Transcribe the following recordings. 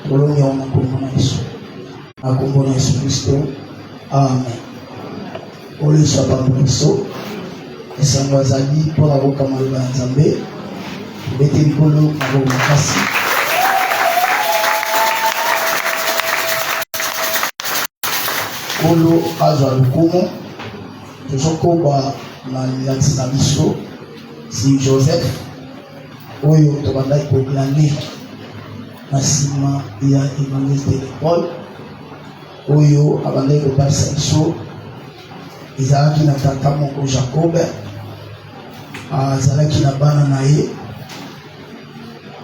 Bologna on a componé Jésus Christ. Amen. Ole soit pas pour nous. Et ça nous a dit pour la boca malba Nzambe. Mettez le polo à vos makasi. Polo azwa lukumu. Tozokoba na lilatina biso. Si Joseph. Oyo tobanda ikoglane. Nasima ya Emmanuel de l'école. Oyo abandai kobalisa biso ezalaki na tata moko Jacob azalaki na bana na ye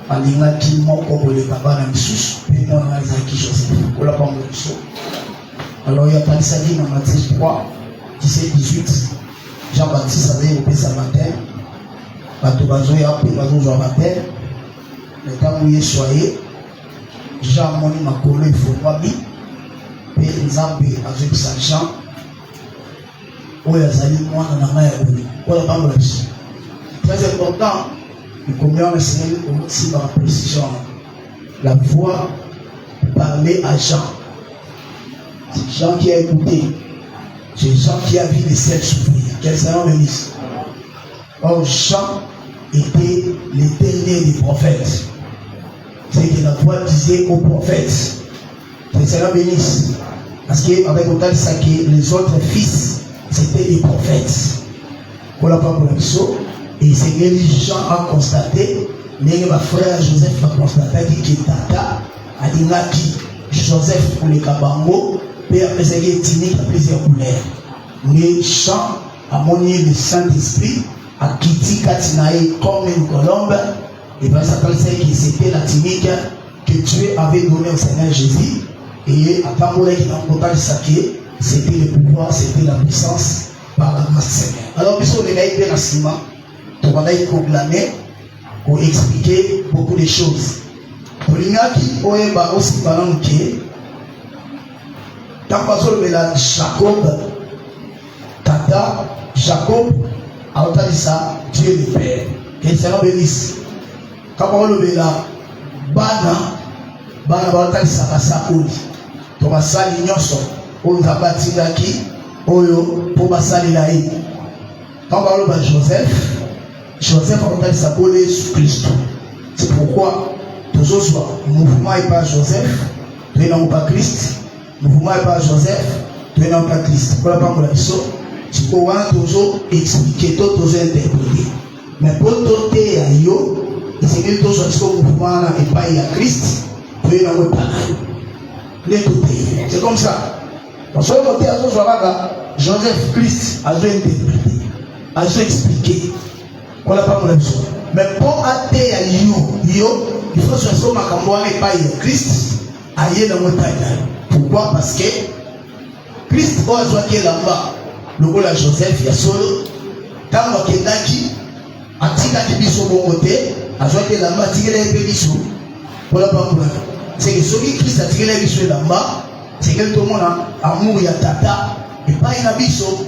alingaki moko koleka bana misusu mpe mwana azalaki Joseph kolapa mo biso. Alors il y a talisaki na Matthieu 3 17-18 Jean-Baptiste azali kopesa baptême bato bazoya mpe bazozwa baptême ntango Yesu aye Jean moni makolo efungwami mpe Nzambe azokisa Jean oyo azali mwana na ngai ya boni mpona pambola biso. Très important, nous communions le Seigneur aussi par précision. La voix parler à Jean. C'est Jean qui a écouté. C'est Jean qui a vu les sept souffrir. Quel Seigneur bénisse. Or Jean était le dernier des prophètes. C'est que la voix disait aux prophètes. Que Seigneur bénisse. Parce qu'avec autant ça que les autres fils, c'était des prophètes. Pour la parole de Dieu. Et Seigneur Jean a constaté, mais ma frère Joseph a constaté que Tata a dit que Joseph pour les Kabango, père Seigneur Tini a plusieurs couleurs. Mais Jean a monié le Saint-Esprit, a quitté Katinaï comme une colombe, et bien ça parle que c'était la tunique que Dieu avait donnée au Seigneur Jésus. Et à Tambouré qui n'a pas saqué, c'était le pouvoir, c'était la puissance par la grâce du Seigneur. Alors, puis on est là, il y pour expliquer beaucoup de choses. Pour l'inaki, on est aussi parlant que tant que Jacob, Tata, Jacob, a entendu ça, Dieu le Père. Que le Seigneur bénisse. Quand on le là, Bana va entendu ça, Basakoli. Thomas Sali Nyonso, on a bâti d'aki, Oyo, pour Basali Laï. Quand on parle de Joseph a entendu sa boule sous Christ. C'est pourquoi, toujours soit, mouvement n'est pas Joseph, tu n'es pas Christ. Mouvement n'est pas Joseph, tu n'es pas Christ. Pour la parole de Dieu, tu peux toujours expliquer, toujours interpréter. Mais pour tout à yo, et c'est que toujours ce mouvement n'est pas Christ, tu n'es pas c'est comme ça. Parce que côté à Joseph Christ a dû interpréter, a dû expliquer. Voilà pas mon avis. Mais pour athée à yo, il faut se faire ma campagne et pas Christ aille dans mon taille. Pourquoi? Parce que Christ va jouer là-bas. Le rôle à Joseph, il y a solo. Tant qu'il y a qui a tiré des bisous au côté, a joué là-bas, tiré des bisous. Voilà pas mon avis. C'est que celui Christ a tiré les bisous là-bas, c'est que tout le monde a amour et tata, et pas une bisou.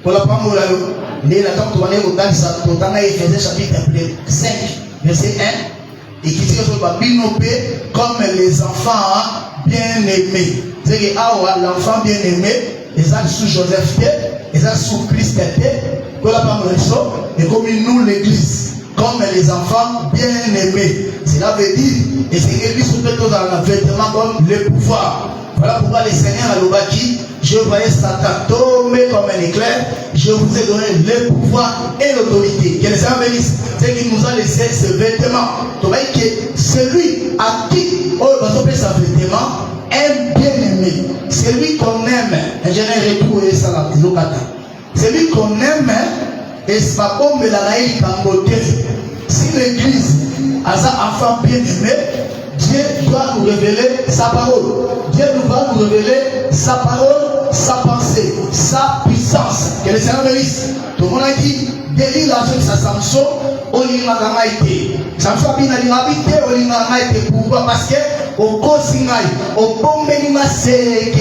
Voilà pas mon avis. Mais la temps où on est au Ghana, on a Éphésiens chapitre 5, verset 1, et qui dit que comme les enfants bien-aimés. C'est que l'enfant bien-aimé, ils sont sous Joseph, ils sont sous Christ, et comme nous l'église, comme les enfants bien-aimés. Cela veut dire, et c'est que lui sous dans le vêtement comme le pouvoir. Voilà pourquoi le Seigneur a l'obaki. Je voyais Satan tomber comme un éclair. Je vous ai donné le pouvoir et l'autorité. Que le Seigneur bénisse. C'est qu'il nous a laissé ce vêtement. Tu vois que celui à qui on va s'appeler sa vêtement est bien aimé. Celui qu'on aime. Et je n'ai retrouvé ça dans le locata. Celui qu'on aime, et c'est pas comme la laïque en côté. Si l'église a un enfant bien aimé, Dieu doit nous révéler sa parole. Dieu va nous révéler sa parole, sa pensée, sa puissance. Que le Seigneur bénisse. Tout le monde a dit, Délit la chose à Samson, on y a été. Samson a bien habité, on y a été. Pourquoi? Parce que au Kosingaï, au Bombénima, c'est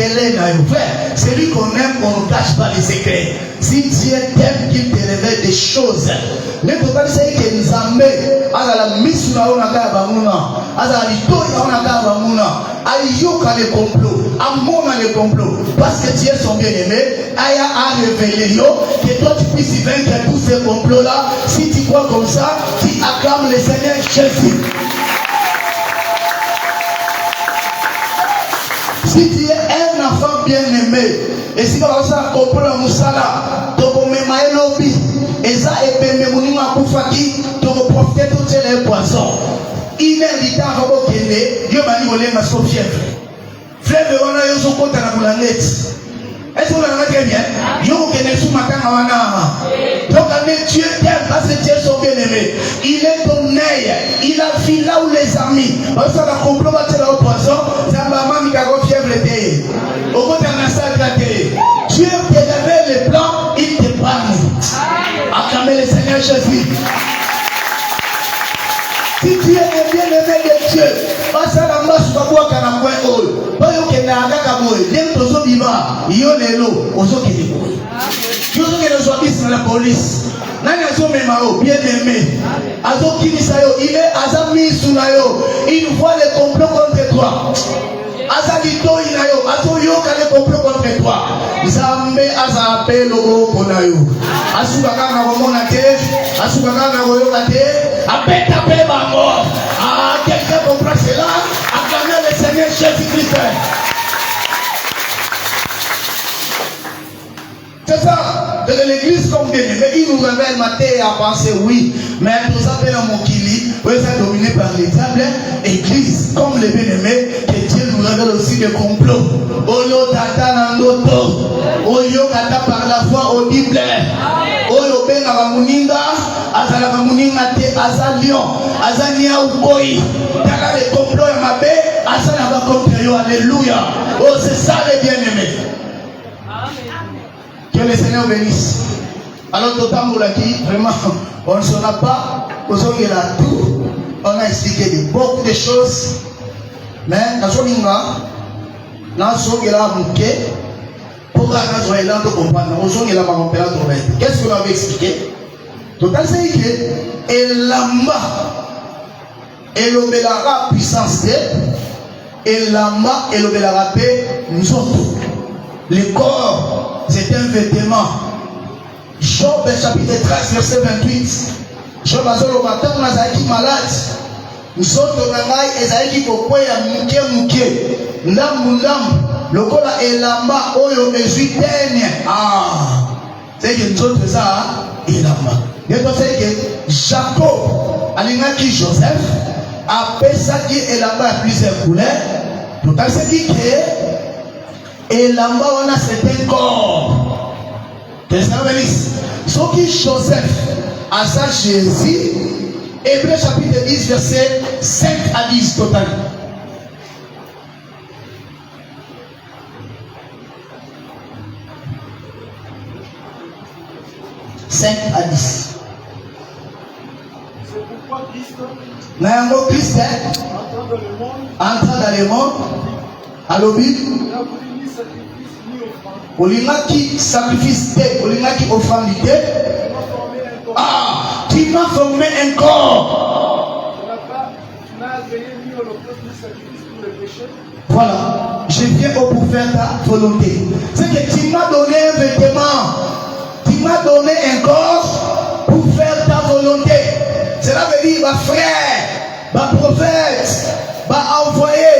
celui qu'on aime, on ne cache pas les secrets. Si Dieu t'aime, qu'il te révèle des choses. Le total c'est que nous amène à la mission à Onaka Bamuna, à la Litoya Onaka Bamuna, ayoka les complots, à mona les complots, parce que Dieu son bien-aimé, Aya a révélé que toi tu puisses vaincre tous ces complots-là. Si tu crois comme ça, tu acclames le Seigneur Jésus. Si tu es un enfant bien-aimé, et si tu as compris le Moussala, tu vas même à l'objet, et ça est bien, mais tu vas profiter de toutes les poissons. Il est dit à Robo Kende, Dieu m'a dit qu'on est ma fièvre. Fièvre, on a eu son compte à la boulangette. Est-ce que vous l'avez très bien? Dieu qui est sous ma tête à Wana. Donc, Dieu t'aime parce que Dieu est son bien-aimé. Il est ton œil. Il a vu là où les amis. Parce que la complot va tirer au poisson. Ça va maman qui a une fièvre. Au côté de la salle gâtée. Dieu te révèle les plans, il te parle. Acclamez le Seigneur Jésus. Si tu es un bien-aimé de Dieu, passe à la masse, tu vas voir qu'à la pointe haut. Pas yo qui n'a pas qu'à mourir. Dès que tu es vivant, il y a les lots, aux autres qui sont morts. Tu as que les journalistes dans la police. Nani azo memao, bien-aimé. Azo kinisayo, il est azami sunayo. Il voit les complots contre toi. Azalito inayo, azo yoka les complots contre toi. Zambe azape logo konayo. Asuka kanga komona te, asuka kanga koyoka te. Apeta peba mort. Ah, quelqu'un comprend cela? Acclamez le Seigneur Jésus-Christ. C'est ça. De l'église comme bien aimé, il nous révèle matin à penser oui, mais tout ça fait un mokili, vous êtes dominé par les diables. Église comme les bien-aimés, que Dieu nous révèle aussi des complots. Oyo tata nangoto, oyo kata par la foi audible, oyo benga bamuninga, azala bamuninga te, azalion, azania uboyi, tala les complots ya mabe, azana ba contre yo, alléluia. Oh c'est ça les bien-aimés. Que le Seigneur bénisse. Alors, vraiment, on ne saura pas, on a tout, on a expliqué beaucoup de choses, mais qu'est-ce qu'on avait expliqué? Total, c'est que Elamba, Elobélara puissance, Elamba, Elobélara paix, nous autres. Le corps, c'est un vêtement. Job chapitre 13, verset 28. Job a dit au matin, on a été malade. Nous autres, on a été pourquoi il y a mouké. Ndam, le corps est lamba, oyo ezuitene. Ah, c'est que nous autres, ça, est lamba. Et donc, c'est que Jacob, alingaki Joseph, a pesaki et lamba à plusieurs couleurs. Tout à fait dit que et là-bas, on a certains corps. Que ça veut dire? Ce qui Joseph a ça Jésus, Hébreu chapitre 10, verset 5 à 10 total. C'est pourquoi Christ entra dans le monde à l'objet. Olingaki sacrifice, olingaki offrande. Ah, tu m'as formé un corps. Voilà, je viens pour faire ta volonté. C'est que tu m'as donné un vêtement, tu m'as donné un corps pour faire ta volonté. Cela veut dire, ma frère, ma prophète, ma envoyé,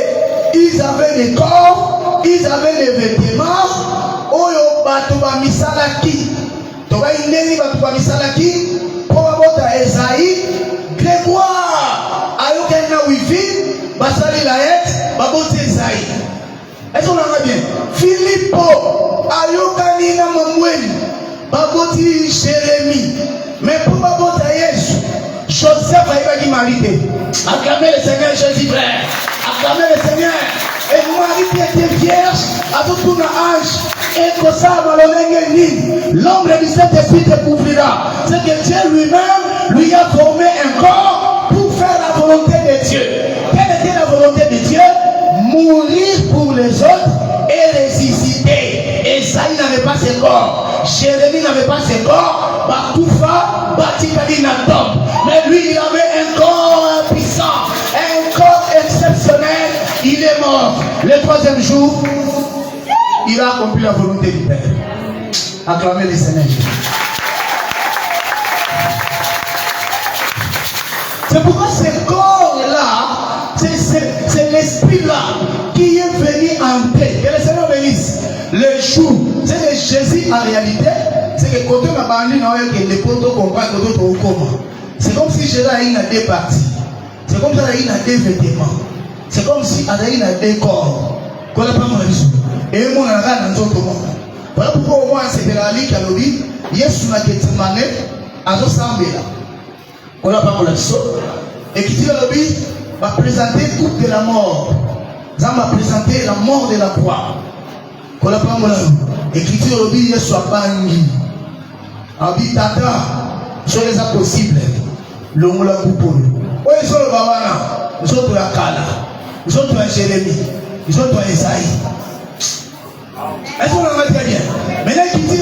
ils avaient des corps, ils avaient des vêtements. Oyo bato ba misalaki to ba ineni bato ba misalaki po bota Esaïe Grégoire ayokena wifi basali laet baboti Esaïe. Est-ce qu'on a bien? Philippo ayokani na mamweni baboti Jérémie. Mais pour babota Yesu Joseph ayokaki marité. Acclamez le Seigneur Jésus frère. Acclamez le Seigneur. Et Marie qui était vierge avec tout un ange. Et que ça va le l'ombre du Saint-Esprit te couvrira. C'est que Dieu lui-même lui a formé un corps pour faire la volonté de Dieu. Quelle était la volonté de Dieu? Mourir pour les autres et ressusciter. Esaïe n'avait pas ce corps. Jérémie n'avait pas ce corps. Batoufa, Batikali Natom. Mais lui, il avait un corps puissant, un corps exceptionnel. Il il est mort. Le troisième jour, il a accompli la volonté du Père. Acclamez le Seigneur. C'est pourquoi ce corps-là, c'est l'esprit-là qui est venu entrer. Que le Seigneur bénisse. Le jour, c'est que Jésus en réalité, c'est que quand on a parlé, les poteaux comprennent que d'autres au coma. C'est comme si Jésus a eu deux parties. C'est comme si il a deux vêtements. C'est comme si il a deux corps. Qu'on n'a pas mon avis. Et mon avis dans d'autres mondes. Voilà pourquoi au moins c'est la ligue qui a dit, Yesu n'a qu'à te à nos sambela. On n'a pas mon avis. Et qui dit le va présenter toute de la mort. Ça va présenter la mort de la croix. Qu'on n'a pas mon avis. Et qui dit le Yesu a bangi. A dit tata, sur les impossibles. Le moula coupole. Oui, ils sont le babana. Ils sont la Kala. Ils sont la Jérémie. Ils sont la Esaïe. Est-ce qu'on en met très bien? Maintenant, qui dit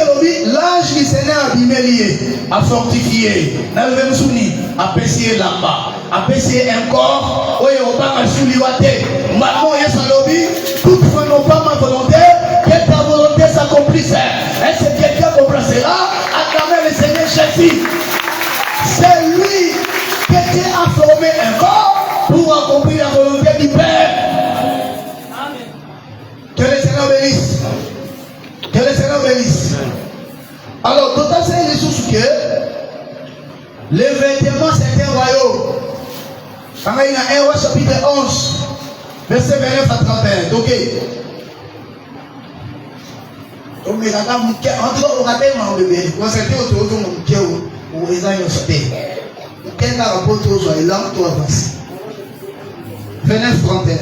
l'âge du Seigneur a bimelié, a fortifié, n'a même souni, a pessé là-bas, a pessé un corps, oui, on va souliwater. Maman, yes, alobi, toutefois, non pas ma volonté, que ta volonté s'accomplisse. Est-ce que quelqu'un comprendra? Acclamez le Seigneur Jésus. C'est lui qui Dieu a formé un corps pour accomplir la volonté du Père. Amen. Que le Seigneur bénisse. Que le Seigneur bénisse. Alors, total, c'est les choses que les vêtements, c'est un royaume. Quand il y a un roi chapitre 11, verset 29 à 31. Donc, on est là, on doit regarder mon bébé. On s'est dit autour de mon cœur, on les a eu sauté. Quel rapport aux joies, là, on doit avancer. 29 31.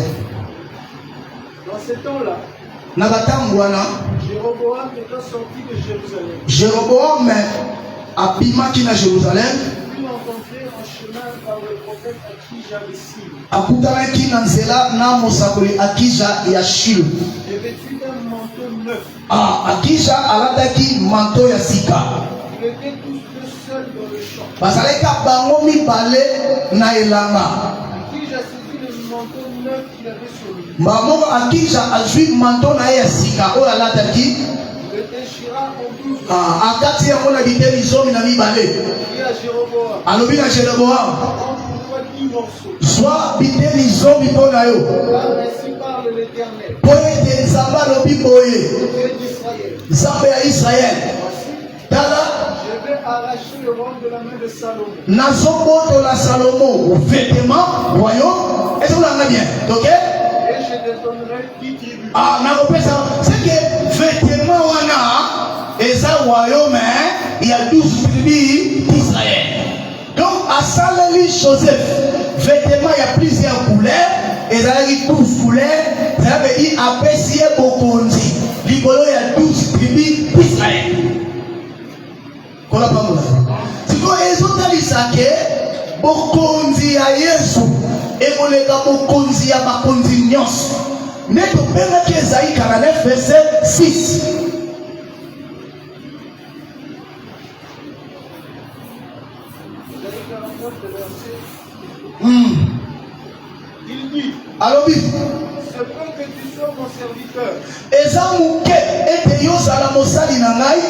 Dans ces temps-là, Jéroboam étant sorti de Jérusalem. Jéroboam abimaki na Jérusalem. Il fut rencontré en chemin par le prophète Akija de Shilo. Akutanaki na nzela na mosakoli Akija ya Shilo. Et vêtu d'un manteau neuf. Akija alataki manteau ya sika. Ils étaient tous deux seuls dans le champ. Bazaleka bango mibale na elanga. Akija saisit le manteau neuf qu'il avait sur lui. Maman Akija azwi manteau na ya sika oyo alataki. Le déchira en 12. Akati yango na biteni zomi na mibale. Il dit à Jéroboam. Alobi na Jéroboam. Prends pour toi 10 morceaux. Soit biteni zomi mpo na yo. Ainsi parle l'Éternel. Po ete nzambe alobi boye. Dieu d'Israël. Nzambe ya Israel. Tala. Je vais arracher le robe de la main de Salomon. Nazobotola Salomon vêtement royaume. Est-ce que vous l'avez bien? Ok? Et je te donnerai 10 tribus. C'est que vêtement wana et ça royaume, il y a 12 tribus d'Israël. Donc à Salali Joseph, vêtement il y a plusieurs couleurs. Et ça veut dire 12 couleurs. Ça veut dire apprécier Bokonzi. Ligolo il y a 12 tribus d'Israël. Siko ezotalisa ke bokonzi ya Yesu ekoleka bokonzi ya bakonzi nyonso. Nde tobengaki Esaïe 49 verset 6. Il dit, alobi c'est bon que tu sois mon serviteur. eza moke ete yozala mosali na ngai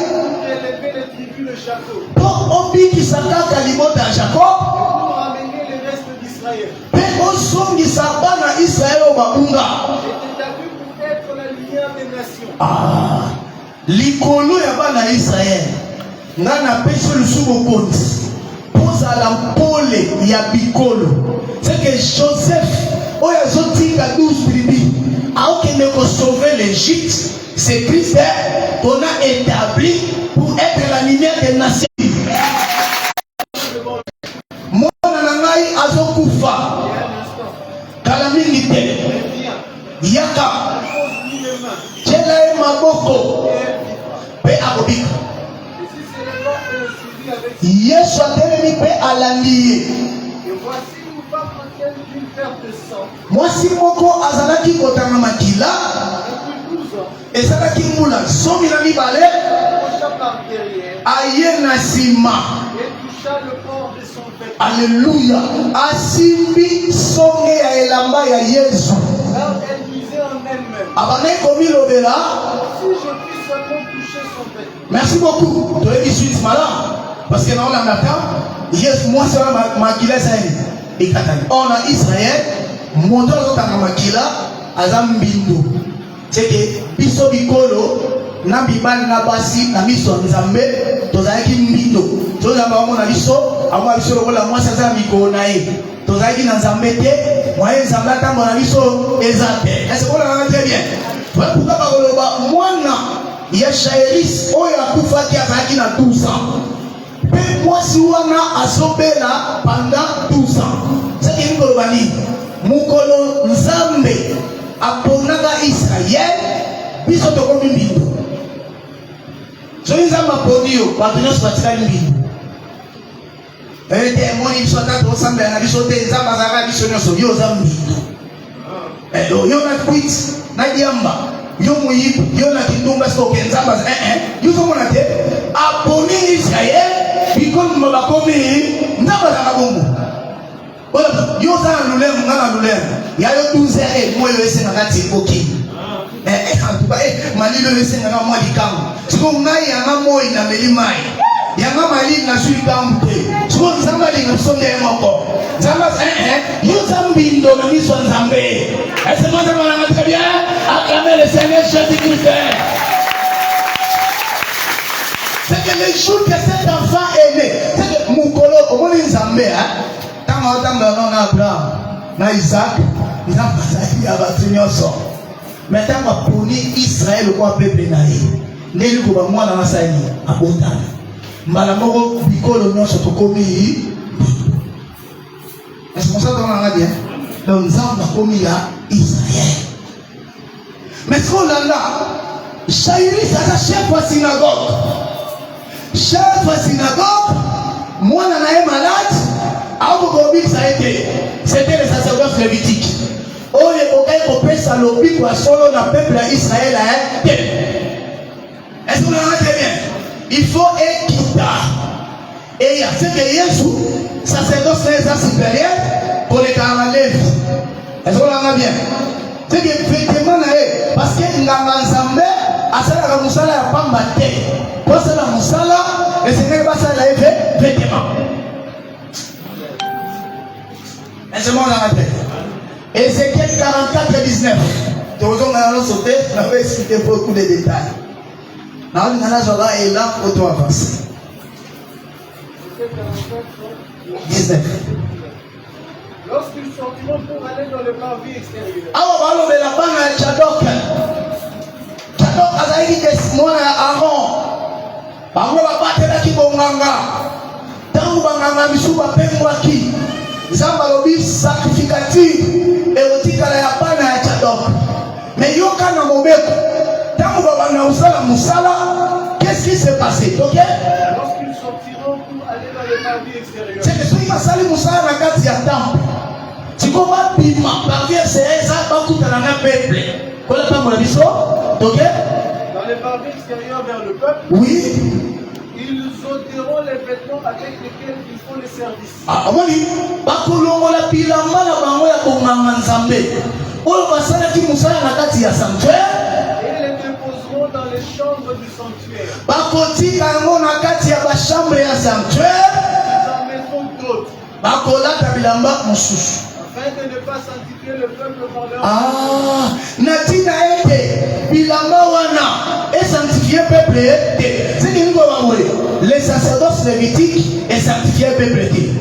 Élever les tribus de Jacob. mpo obikisa kaka libota ya Jacob Pour ramener les restes d'Israël. mpe ozongisa bana Israele oyo babunga. J'étais établi pour être la lumière des nations. Likolo ya bana Israele nga napesi lisusu bokonzi pozala mpole ya bikolo. C'est que Joseph oyo azotinga 12 tribus aokende kosauver l'Égypte. C'est Christ qu'on a établi pour être la lumière des nations. Mwana na ngai azokufa kala mingi te yaka tshela maboko pe akobika. Yesu atelemi pe alandi ye. Mwasi moko azalaki kotanga makila ezalaki mbula zomi na mibale aye na nsima. Alléluia. Asimbi songe ya elamba ya Yesu. elle disait en elle-même. Si je puis seulement toucher son vêtement. Merci beaucoup. Tu es dit suite malin. Parce que dans la matin, moi c'est ma makila ça et katani. On a Israël, mon Dieu dans makila azam bindo. C'est que biso bikolo na bibali na basi na miso nzambe tozaki mbindo. Tozamba mona biso, amwa biso lokola moi ça mikolo na ye. Tozaki na nzambe te, moi nzambe atambo na biso ezate. Est-ce que vous l'avez très bien? Voilà pourquoi bakoloba mwana ya Shairis oyo akufaki azaki na 12 ans. Pe mwasi wana azobela pendant 12 ans. C'est que nous kolobani mukolo nzambe aponaka Israël biso tokomi mbindo. Soki nzambe aponi yo bato nyonso batikali mbindo. Te moni biso ata tosambela na biso te nzambe azalaka biso nyonso yo oza mbindo. Yo na kwit na diamba yo muyibu yo na kindumba soke nzambe yo somona te aponi Israël bikoni mabakomi nzambe azalaka bongo. Yo za na lulemu nga na lulemu ya yo 12 heures moyo esengaka tikoki. Malilo esengaka mwa likambo siko ngai yanga moi na meli mai yanga malili na sui kambu te siko nzambe alinga biso nde moko nzambe yo za mbindo na miso ya nzambe. Est-ce que nzambe alanga très bien? Acclamez le Seigneur Jésus-Christ. C'est que le jour que cet enfant est né, c'est que mukolo omoni nzambe tanga otanga na Abraham na Isaac nzambe azali ya bato nyonso. Maintenant aponi Israël kwa peuple na ye ndeli ko ba mwana masani abondana mbala moko bikolo nyonso tokomi. Est-ce que ça donne la bien? Donc nzambe akomi ya Israël. Mais ce qu'on a là, Shairis ata chef wa synagogue. Chef wa synagogue, mwana na ye malade, akokobi ça été. C'était les sacerdoces lévitiques. Oh, les coquins kopesa lobi kwa solo na peuple d'Israël a. Est-ce que vous l'avez très bien? Il faut équita. Et il y a ce que Jésus, sacerdoce les supérieurs, pour les carnalèves. Est-ce que vous l'avez bien? C'est que effectivement, parce que Ngamazambe a ça la musala ya pamba te. Pour ça la musala, et ce n'est pas ça la vêtement. Est-ce que vous l'avez bien? Ézéchiel 44 19. Nous allons sauter, on va expliquer beaucoup de détails. Nous allons et là, on doit avancer. 19. Lorsqu'ils sortiront pour aller dans le parvis extérieur. Ah, on va aller la banque à Tchadok. Tchadok a dit que moi Aaron. Aaron va battre la kibonganga. Tant que banganga misuba pengwaki. Zamba lobi sacrificatif erotika la yapana ya Tchadok. Mais yoka na mobeko. Tant baba na usala musala, qu'est-ce qui s'est passé? OK? Lorsqu'ils sortiront pour aller dans le parvis extérieur. C'est que ceux qui masali musala na kati ya temple. Tiko ba bima parvis c'est ça ba kutana na peuple. Kola tambo la biso? OK? Dans le parvis extérieur vers le peuple. Oui. Ils ôteront les vêtements avec lesquels ils font le service. Ah, oui. Bakolongola bilamba na bango ya konganga nzambe. Oyo basalaki musala na kati ya sanctuaire. Et les déposeront dans les chambres du sanctuaire. Bakotika yango na kati ya bachambre ya sanctuaire. Ils en mettront d'autres. Bakolata bilamba mosusu. Afin de ne pas sanctifier le peuple par leur. Ah, natina ete bilamba wana et sanctifier peuple ete. C'est une bonne. Les sacerdoces lévitiques et sanctifier peuple ete.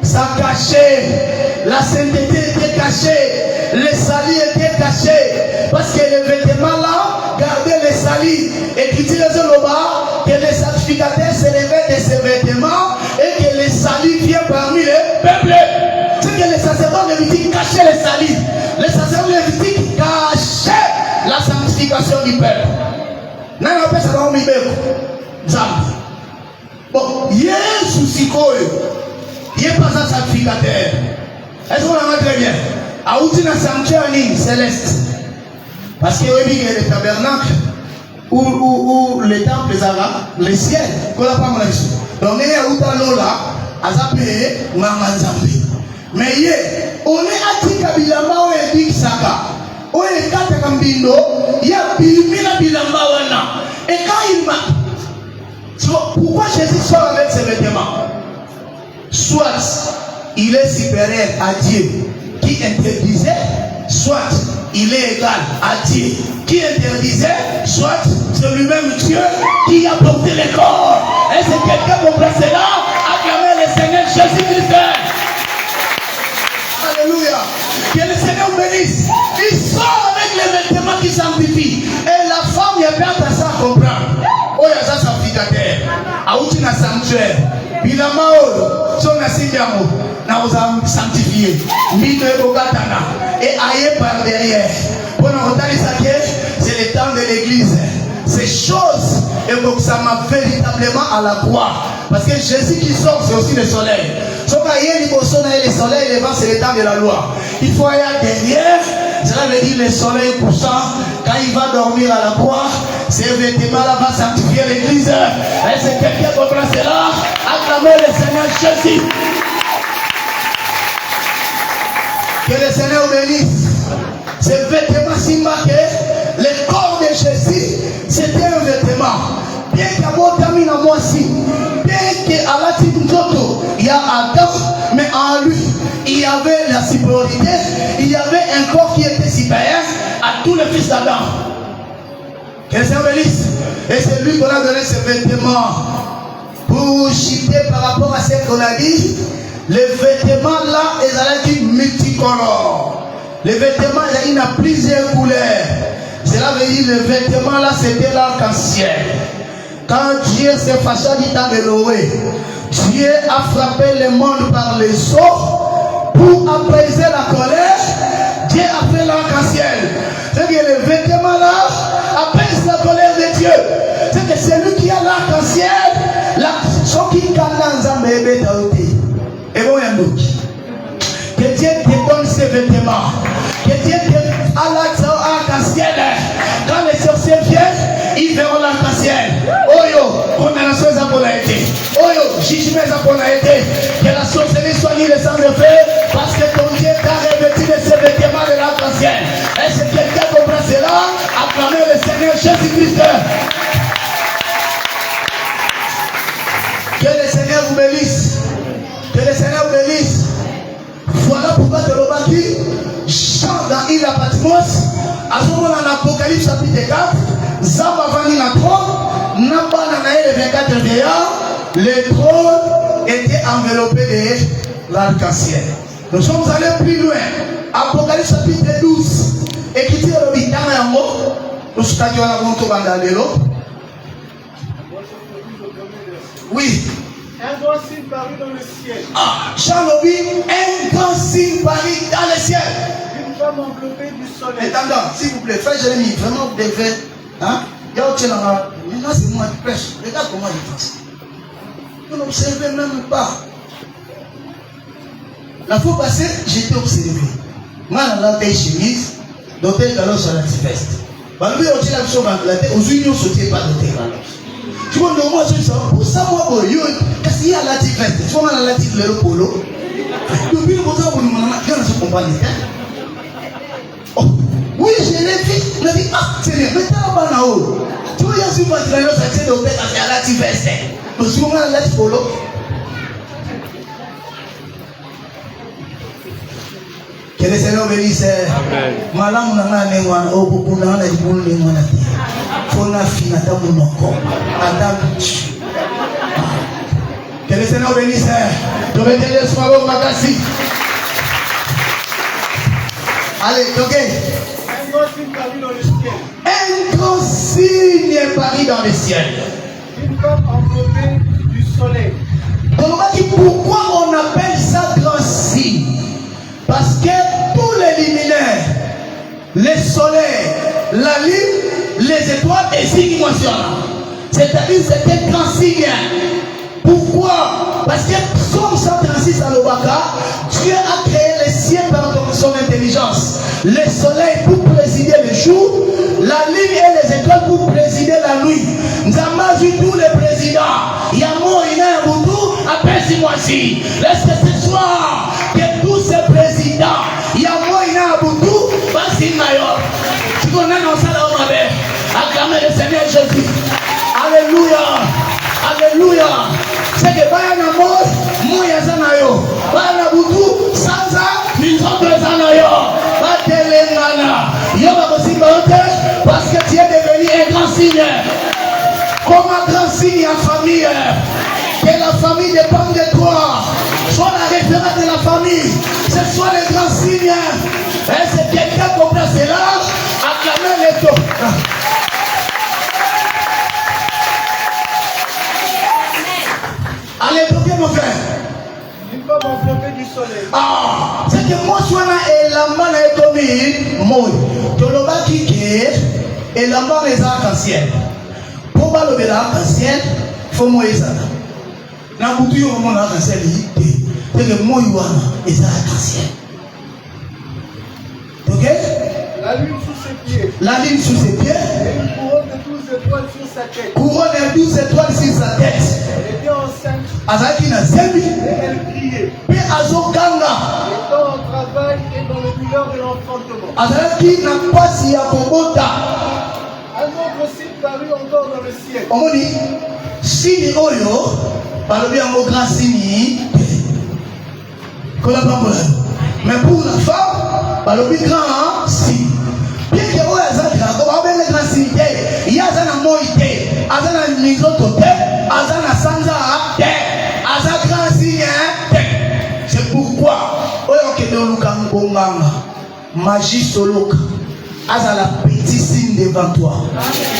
Ça cachait, la sainteté était cachée, les salis étaient cachés, parce que les vêtements là gardaient les salis. Et qui dit les loba que les sacrificateurs se revêtent de ces vêtements et que les salis viennent parmi les peuples. C'est que les sacerdotes lévitiques cachaient les salis. Les sacerdotes lévitiques cachaient la sanctification du peuple. N'a pas ça dans le Bible. Bon, Jésus sikoyo. Il n'est pas un sacrificateur. Est-ce qu'on a très bien? A outil na sanctuaire céleste. Parce que oui, il y a le tabernacle où les temples les ciels. Qu'on a pas mon avis. Donc il y a outa lola, azapé nganganzambi. Mais on est à Tikabilama ou Edik Saka. oye kata kambindo ya bilimina bilamba wana. Et quand il m'a... Pourquoi Jésus sort avec ses vêtements? Soit il est supérieur à Dieu qui interdisait, soit il est égal à Dieu qui interdisait, soit c'est lui-même Dieu qui a porté les corps. Et c'est quelqu'un comprend cela, acclamez le Seigneur Jésus-Christ. Alléluia. Que le Seigneur bénisse. Il sort avec les vêtements qui sanctifient. Et la femme, il y a bien à ça comprendre. Oh, il y a ça sanctificateur. Aouti na sanctuaire. Bilamao, son assidiamo. Na osa sanctifié. Mino ebogatana. Et aïe par derrière. Pour nous retarder ça, c'est le temps de l'église. Ces choses, et donc ça m'a véritablement à la croix. Parce que Jésus qui sort, c'est aussi le soleil. Sauf qu'il y a le soleil, le vent, c'est le temps de la loi. Il faut aller derrière. Cela veut dire le soleil couchant. Quand il va dormir à la croix, ces vêtements-là vont sanctifier l'église. Et c'est quelqu'un qui comprend cela. Acclamez le Seigneur Jésus. Que le Seigneur bénisse. Ces vêtements s'immarquent. Le corps de Jésus, c'était un vêtement. Bien qu'à mon termine à moi aussi, bien qu'à la tête il y a Adam, mais en lui, il y avait la supériorité, il y avait un corps qui était supérieur à tous les fils d'Adam. Que le Seigneur bénisse. Et c'est lui qu'on a donné ces vêtements. Pour citer par rapport à ce qu'on a dit, les vêtements là, ils allaient multicolores. Les vêtements, il y a plusieurs couleurs. Cela veut dire le vêtement là, c'était l'arc-en-ciel. Quand Dieu s'est fâché du temps de Noé, Dieu a frappé le monde par les eaux pour apaiser la colère. Dieu a fait l'arc-en-ciel. C'est que le vêtement là apaise la colère de Dieu. C'est que c'est lui qui a l'arc-en-ciel. Ce qui et bon, que Dieu te donne ses vêtements. Que Dieu te a l'arc-en-ciel. Quand les sorciers viennent, ils verront l'arc-en-ciel. Oyo, condamnation a été. Oyo, jugement a été. Que la sorcellerie soit ni le sang de feu, parce que ton Dieu t'a revêtu de ses vêtements de l'arc-en-ciel. Et c'est quelqu'un qui comprend cela, acclamez le Seigneur Jésus-Christ. Que le Seigneur vous bénisse. Que le Seigneur vous bénisse. Voilà pourquoi de l'Obaki, Jean dans l'île à Patmos, à ce moment en Apocalypse chapitre 4, Zamba Vani na trône, Namba Nanae les 24 veillards, le trône était enveloppé de l'arc-en-ciel. Nous sommes allés plus loin. Apocalypse chapitre 12, écriture de l'Itana Yango, nous sommes allés à la Gonto Bandalelo. Oui. Un grand signe parut dans le ciel. Ah, Jean-Lobi, un grand signe parut dans le ciel. Une femme enveloppée du soleil. Attends, s'il vous plaît, frère Jérémie, vraiment vous devez. Hein? Maintenant c'est moi qui prêche. Regarde comment il pense. Vous n'observez même pas. La fois passée, j'étais observé. Moi, dans la taille chemise, l'hôtel Galos sur la veste. Malgré que la chose aux unions sauté pas l'hôtel Galos. Tu vois, moi, je dis ça. Pour ça, moi, qu'est-ce qu'il y a là, tu fais? Tu vois, là, tu fais le polo. Depuis le moment où nous avons se compagnie. Oui, je l'ai vu. Il m'a dit, ah, c'est bien, mais t'as un haut. Tu vois, il y a souvent un ça tient au père, à la tu fais. Mais tu vois, là, tu polo. Que le Seigneur bénisse. Malam nana nengwan o bukuna na jibun nengwan ati. Fona fina ta munoko. Adam. Que le Seigneur bénisse. Je vais te laisser au magasi. Allez, ok. Un grand signe parut dans le ciel. Un grand signe est paru dans le ciel. Une femme enveloppée du soleil. Pourquoi on appelle ça grand signe? Parce que tous les luminaires, les soleils, la lune, les étoiles et signes émotionnels. C'est-à-dire c'est un grand signe. Pourquoi? Parce que Somme 136 à l'Obaka, Dieu a créé les cieux par son intelligence. Les soleils pour présider le jour, la lune et les étoiles pour présider la nuit. Nous avons vu tous les présidents. Yamo, Ina, Moutou, apaise-moi-ci. Laisse que ce soir, que tous ces présidents, Yamo, Ina, Moutou, Bassin Mayor, Tu connais dans ça là, on avait acclamé le Seigneur Jésus. Alléluia. Alléluia. C'est que baya na mos, moya zanayo. Baya na butu, sanza, minzoto zanayo. Batelengana. Yoba kosimba ote, parce que tu es devenu un grand signe. Comme un grand signe en famille. Que la famille dépende de toi. Sois la référence de la famille. Ce soit le grand signe. Et c'est quelqu'un qui comprend cela. Acclamez les dos. Allez, pourquoi mon frère? Une femme enveloppée du soleil. Ah, c'est que moi, je suis là, et la main est comme moi. Tu le bas qui est, et la main est arc-en-ciel. Pour pas lever l'arc-en-ciel, il faut moi ça. Dans le bout mon arc-en-ciel, c'est que moi, il est arc-en-ciel. Ok? La lune sous ses pieds. La lune sous ses pieds. Et une couronne de 12 étoiles sur sa tête. Couronne de 12 étoiles sur sa tête. Elle était enceinte. Azaki na zembi. Et elle criait. Puis azokanga. Étant en travail et dans le douleur de l'enfantement. Azaki na pasi ya kobota. Un autre signe parut encore dans le ciel. Omoni signe oyo balobi yango grand signe. Mais pour la femme, balobi grand signe. Bien que oyo azaka ko ba bele grand signe te. Ya azana moi te. Azana mizoto te. Azana sanza te. Azana grand signe te. C'est pourquoi oyo ke de lukango nganga. Magie soloka. Azala petit signe devant toi.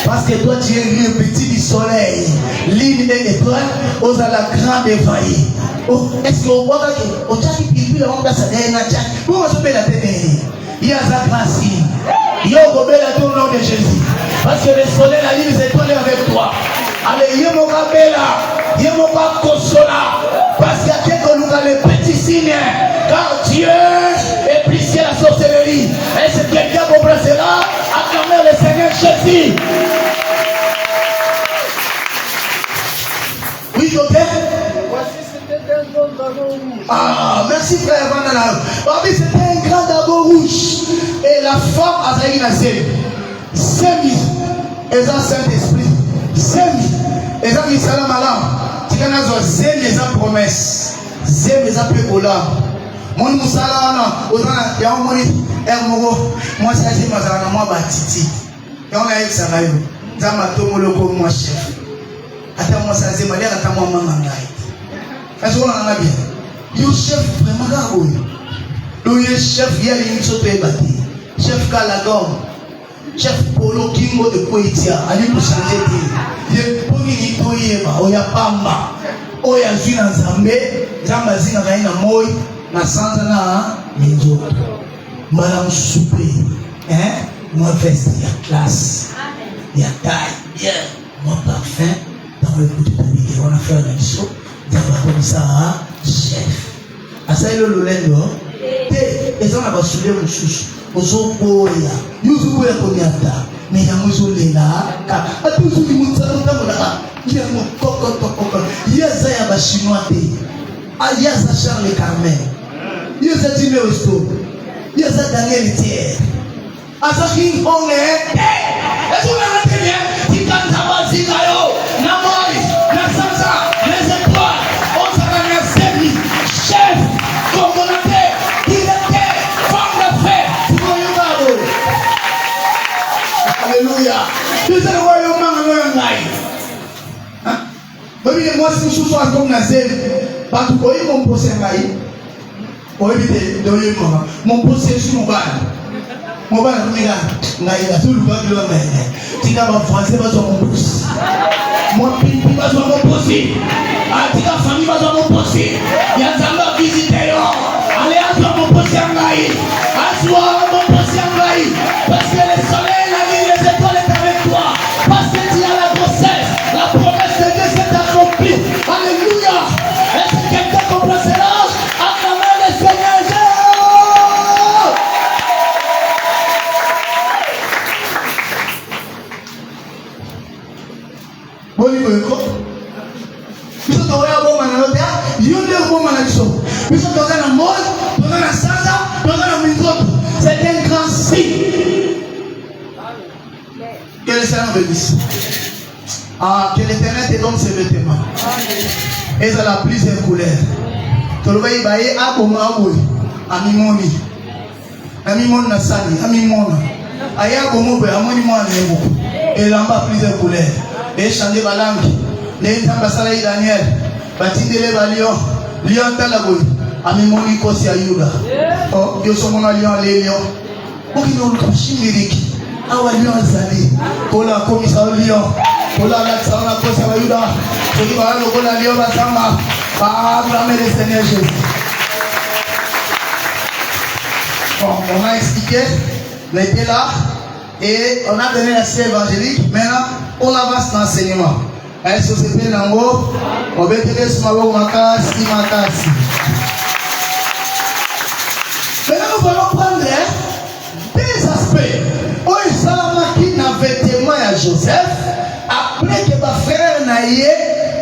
Parce que toi tu es le petit du soleil. Ligne et étoile. Ozala grand devant lui. Oh, est-ce que vous voyez que au tchaki pipi la monde ça derrière na tchaki. Pour se faire la tête. Il y a sa grâce. Yo gobela au nom de Jésus. Parce que le soleil la ligne c'est toi avec toi. Allez, yo mo kabela, yo mo ka kosola. Parce qu'il y a quelqu'un nous a le petit signe. Car Dieu est puissant à la sorcellerie. Et c'est quelqu'un qui comprend cela. Acclamez le Seigneur Jésus. Oui, ok. Voici c'était un grand dragon rouge. Ah, merci frère Vandana. C'était un grand dragon rouge. Et la femme a zaï na zemi. Zemi. Et ça Saint-Esprit. Zemi. Et ça qui salam alam. Tikana zo zemi et ça promesse. Zemi et ça pécola. Mon musala wana ozana ya moni ermogo moi ça j'ai mazana moi batiti. Et on a eu ça là yo. Zama tomoloko moi chef. Ata moi ça j'ai malé ata moi mangai. Est-ce qu'on en a bien? Yo chef vraiment garo. Le chef hier il s'est fait battre. Chef Kalagom. Chef Polo Kingo de Koitia. Ali pour changer de. Il pour ni toyeba oya pamba. Oya zina zambe, zamba zina kaina moi na sanza na minzoto. Madame souper. Hein? Moi veste ya classe. Ya taille. Bien. Moi parfum dans le bout de ta vie. On a fait un show. Comme ça, chef. Asa ilo lolendo. Te, eza na basule mususu. Ozoboya. Yuzuboya konyata. Mais ya muzolela. Ka atuzuli mutsato tamola. Ya mokoko tokoko. Yeza ya ba chinois te. Ayaza Charles Carmen. Yeza Jimmy Osto. Yeza Daniel Thier. Asa King Kong eh. Est-ce qu'on a entendu bien? Tikanta bazika yo. Na moi, na sansa, les étoiles. Chef, commandateur, directeur, femme de fête, alléluia. Tu sais le royaume hein? Mais moi si je suis comme Nazé, pas tout quoi mon possède maï. Oui, mon possède sur mon bar. Mon bar, naïla, tout le monde le met. Tu n'as pas français, pas mon pouce. Mon pipi, pas mon possède. Atika famille va dans mon possé. Yazamba visiter yo. Allez à toi mon possé engaï. Assois mon possé engaï. Parce que le soleil, la vie, les étoiles est avec toi. Parce que tu as la grossesse. La promesse de Dieu s'est accomplie. Alléluia. Est-ce que quelqu'un comprend cela? Acclamez le Seigneur Jésus. Bon, il veut quoi? Biso toya bomba na lotea, yonde bomba na biso. Biso toza na mode, toza na sanza, toza na minzoto. C'est un grand signe. Que le Seigneur bénisse. Ah, que l'Éternel te donne ses vêtements. Et ça la plusieurs couleurs. Tu le vois, il va y avoir Amimoni. Amimoni Nassani. Amimoni. Aya Gomobe, Amoni Moanego. Et là-bas plusieurs couleurs. Et chanter Balangi. Les Tambasala Daniel. Batindele Balion. Lion Talagoy. Amimoni Kosi Ayuda. Oh, Dieu son nom à Lion, les lions. Pour qu'ils nous le chimérique. Awa Lion Zali. Pour la commission Lion. Pour la Latsana Kosi Ayuda. Pour qu'il va le la Lion Basama. Par acclamer le Seigneur Jésus. Bon, on a expliqué. On était là. Et on a donné la ciel évangélique. Maintenant, on avance dans l'enseignement. Allez, sur ce pays là-haut, on va te laisser Makasi. Maintenant, nous allons prendre des aspects. Où il s'est dans vêtements à Joseph. Après que ma frère Naïe,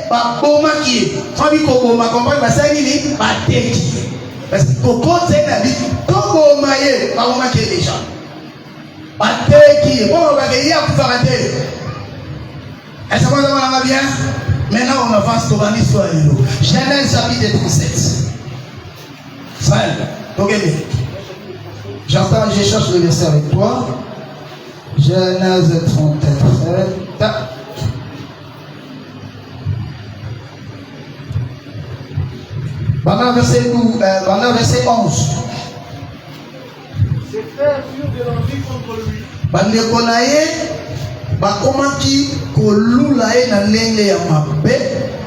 ma boma qui est. Quand il ma compagne, ma sœur, il est pathétique. Parce que Coco, c'est la vie. Coco, ma boma qui est déjà. Pathétique. Bon, on va gagner à pouvoir arrêter. Est-ce que vous avez bien? Maintenant, on avance sur l'histoire. Genèse chapitre 37. Saël, regardez. J'entends, je cherche le verset avec toi. Genèse 37. Pendant verset 11. Ses frères eurent de l'envie contre lui. Bandekonaye, bakomaki kolulaye na ndenge ya mabe.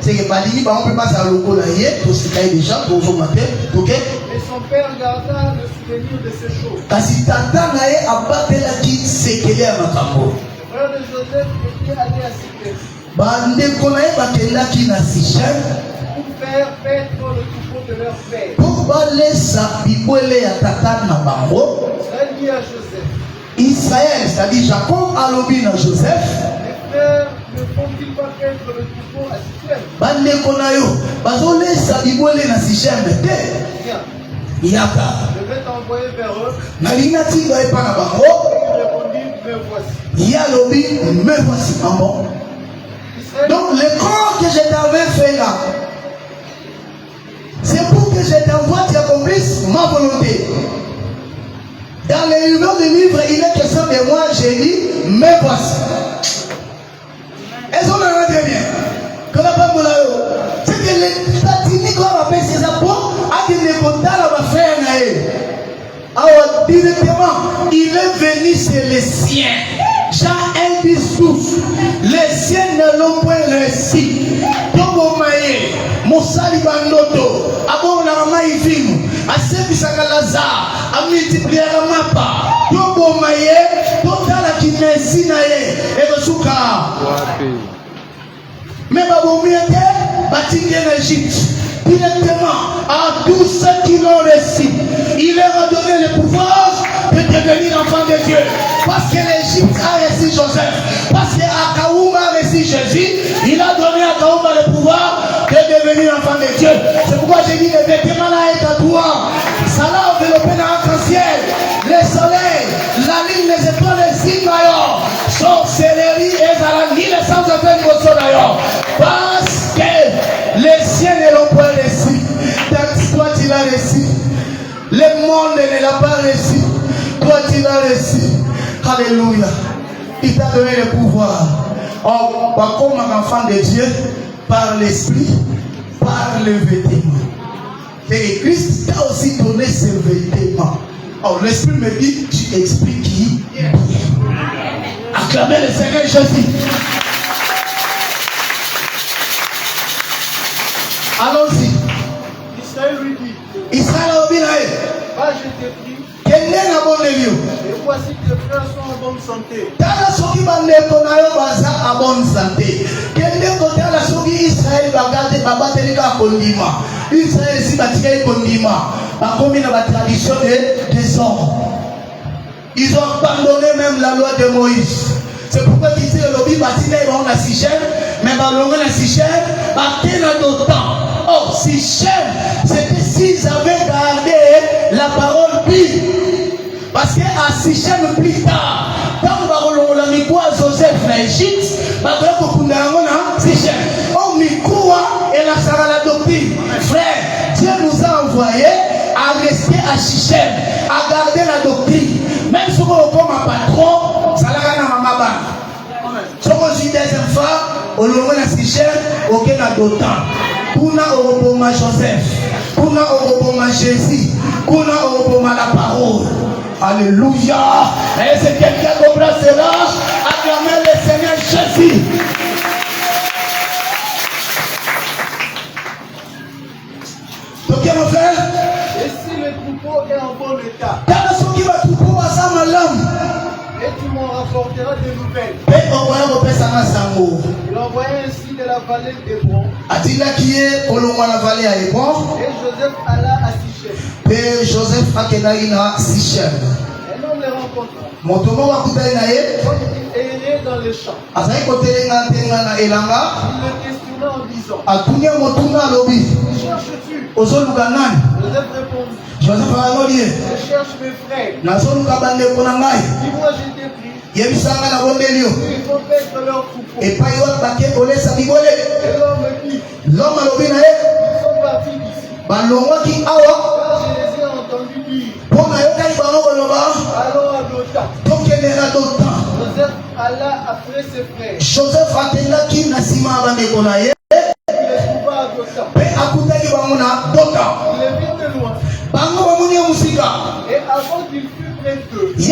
C'est que balini ba on peut pas ça lokolaye, to sikaye déjà to zo mabe, OK? Et son père garda le souvenir de ces choses. Kasi tata naye abatelaki sekele ya makambo. Les frères de Joseph étaient allés à Sichem. Bandekonaye bakendaki na Sichem Pour faire paître le troupeau de leur père. pour balesa bibwele ya tata na bango. Israël dit à Joseph. Israël, c'est-à-dire Jacob alobi na Joseph. Les frères ne font-ils pas paître le troupeau à Sichem? Bandeko na yo bazolesa bibwele na Sichem te. Viens. Yaka. Je vais t'envoyer vers eux. Nalinga tinga epa na bango. Il répondit, me voici. Yalobi, me voici maman. Israël, Donc le corps que je t'avais fait là, c'est pour que je t'envoie, tu accomplisses ma volonté. Dans les numéros du livre, il est question de moi, j'ai dit, me voici. Est-ce qu'on en a très bien? C'est que les statiniques, on appelle ces apôtres, à qui ne comptent pas la frère naïe. Alors, directement, il est venu chez les siens. Jean 1 dit souffle. Les siens ne l'ont point réussi. Tobo maye, Moussali Bandoto, Abon Laramaï Vim, Asebisaka Lazare, a multiplié la mappa. Tobo maye, Totala qui n'est sinaye, et le souka. Mais Babomiete, Batingé l'Égypte. Directement à tous ceux qui l'ont réussi, il leur a donné le pouvoir de devenir enfant de Dieu. Parce que l'Égypte a réussi Joseph, parce que Akaouma a réussi Jésus, il a donné à Akaouma le pouvoir de devenir enfant de Dieu. C'est pourquoi j'ai dit le vêtement là est à toi. Ça l'a enveloppé dans l'arc-en-ciel, le soleil, la lune, les étoiles, les signes d'ailleurs, sorcellerie et zalani, les sans affaires d'ailleurs. Parce que les siens ne l'ont pas réussi. Toi tu l'as réussi. Le monde ne l'a pas réussi. Toi tu l'as réussi. Alléluia. Il t'a donné le pouvoir. Oh, comme un enfant de Dieu, par l'esprit, par le vêtement. Et Christ t'a aussi donné ses vêtements. Oh, l'esprit me dit, tu expliques qui? Acclamez le Seigneur Jésus. Allons-y. Israël lui dit, Israël a oublié. va, je t'ai pris, Quel est la bonne lieu? et voici que tes frères sont en bonne santé. Tala soki bandeko na yo baza a bonne santé. Kende kotala soki Israël bagate babateli ka kondima. Israël si batika kondima. Bakomi na ba tradition des hommes. Ils ont abandonné même la loi de Moïse. C'est pourquoi tu sais le lobby batina ils vont la Sichem, mais balonga la Sichem, batena d'autant. Oh, Sichem, c'était s'ils avaient gardé la parole pure. Parce qu'à Sichem plus tard, quand on va Joseph, na Égypte, bakoya kokunda yango na Sichem. Oh mikuwa elasaka la doctrine. Frère, Dieu nous a envoyé à rester à Sichem, à garder la doctrine. Même si on comme un patron, ça l'a na mama ba. Si on dit deuxième fois, au long de Sichem, aucun n'a d'autant. Kuna oroboma Joseph, kuna oroboma Jésus, kuna oroboma la parole. Alléluia. Et c'est quelqu'un qui comprend cela. Acclamez le Seigneur Jésus. Donc, mon frère, Et si le troupeau est en bon état, et tu m'en rapporteras des nouvelles. Il envoyait ainsi de la vallée d'Hébron. Et Joseph alla à Sichem. Un homme les rencontra. Comme il errait dans les champs. Il le questionna en disant: Qui cherches-tu? Joseph répondit: Je cherche mes frères. Dis-moi, je t'ai pris. Ils font paître leur troupeau. Et l'homme dit: Ils sont partis d'ici. Car je les ai entendus dire: Allons à Dothan. Joseph alla après ses frères. Il les trouva à Dothan. Il les vit de loin. Et avant qu'il fût près d'eux, ils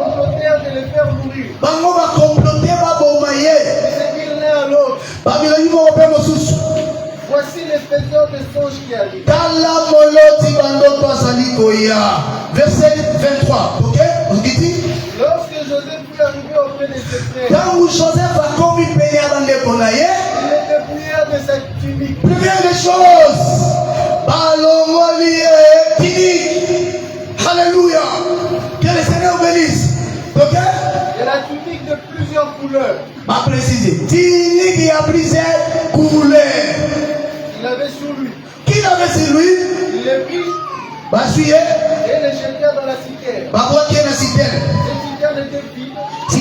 complotèrent de les faire mourir. C'est qu'il l'un à l'autre. Voici les faiseurs de songes qui arrivent. Verset 23. Ok? Lorsque Joseph fut arrivé auprès de ses frères, il il les dépouilla de sa tunique. première des choses, alléluia, que le Seigneur bénisse. Ok? Et la tunique de plusieurs couleurs. Ma préciser, tunique qui a plusieurs couleurs. Il avait sur lui. Qui l'avait sur lui? Il les prit et les jeta dans la citerne. Cette citerne était vide. Il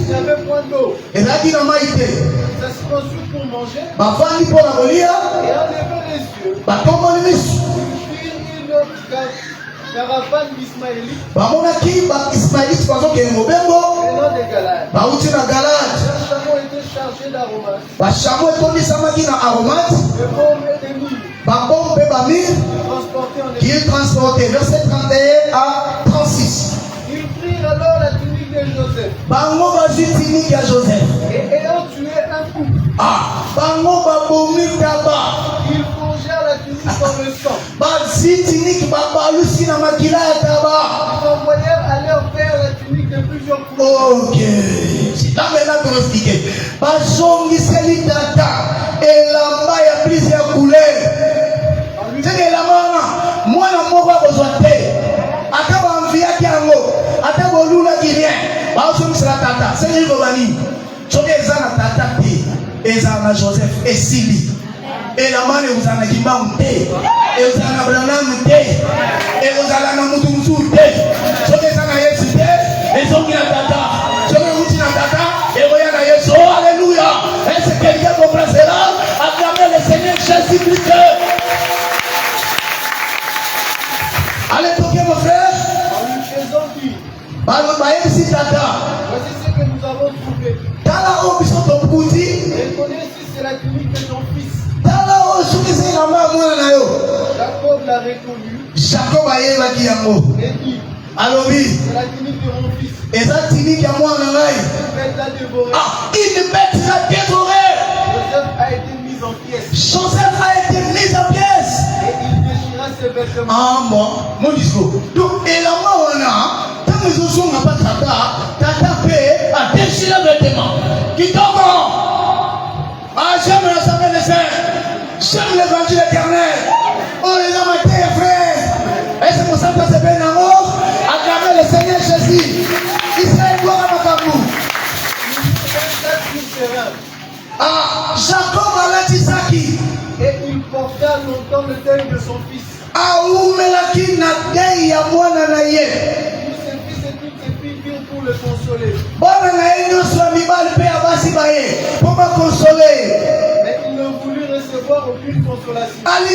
n'y avait point d'eau. Ils s'assurent ensuite pour manger. Et en levant les yeux, ils firent une caravane d'Ismaélites venant de Galade. Leurs chameaux étaient chargés d'aromates, de baume et de myrrhe, transportés en Égypte. Verset 31 à 36. Ils prirent alors la tunique de Joseph. Et ayant tué un couple, ils plongèrent la tunique dans le sang. Ils envoyèrent à leur père la tunique de plusieurs couleurs. Ok. C'est là maintenant qu'on explique. Bazongiseli tata. Elamba ya plusieurs couleurs. C'est que la maman, moi na moko besoin te. Ata ba mvia kiango, ata bolula ki rien. Ba osomisa tata. C'est une bobani. Soki ezana tata te. Ezana Joseph esili. Et la maman vous en a qui m'a monté. Et vous en a blanc monté. Et vous en a monté musu te. Soki ezana Yesu te. Et soki na tata. Soki uti na tata. Et voyez na Yesu. Alléluia. Est-ce que quelqu'un comprend cela? Acclamez le Seigneur Jésus-Christ. Allez toquer mon frère. En lui faisant dire: Voici Voici ce que nous avons trouvé. Et connais si c'est la tunique de ton fils. Jacob l'a reconnu. Et dit: c'est la tunique de mon fils. Une bête l'a dévoré. Joseph a été mis en pièces. Et il déchira ses vêtements. Mon discours. Donc, et la maman, quand nous sommes pas tata fait à déchirer les vêtements. Qui tombe? J'aime l'Assemblée des Saints. J'aime l'évangile éternel. Oh, les amateurs, frères. Et c'est pour ça que c'est bien amour. Acclamez le Seigneur Jésus. Israël, gloire à Makabou. Jacob a dit Saki. Et il porta longtemps le deuil de son fils. Aumelaki na dei ya mwana na ye. Tous ses fils et toutes ses filles virent pour le consoler. pour me consoler. Mais il ne voulut recevoir aucune consolation. Il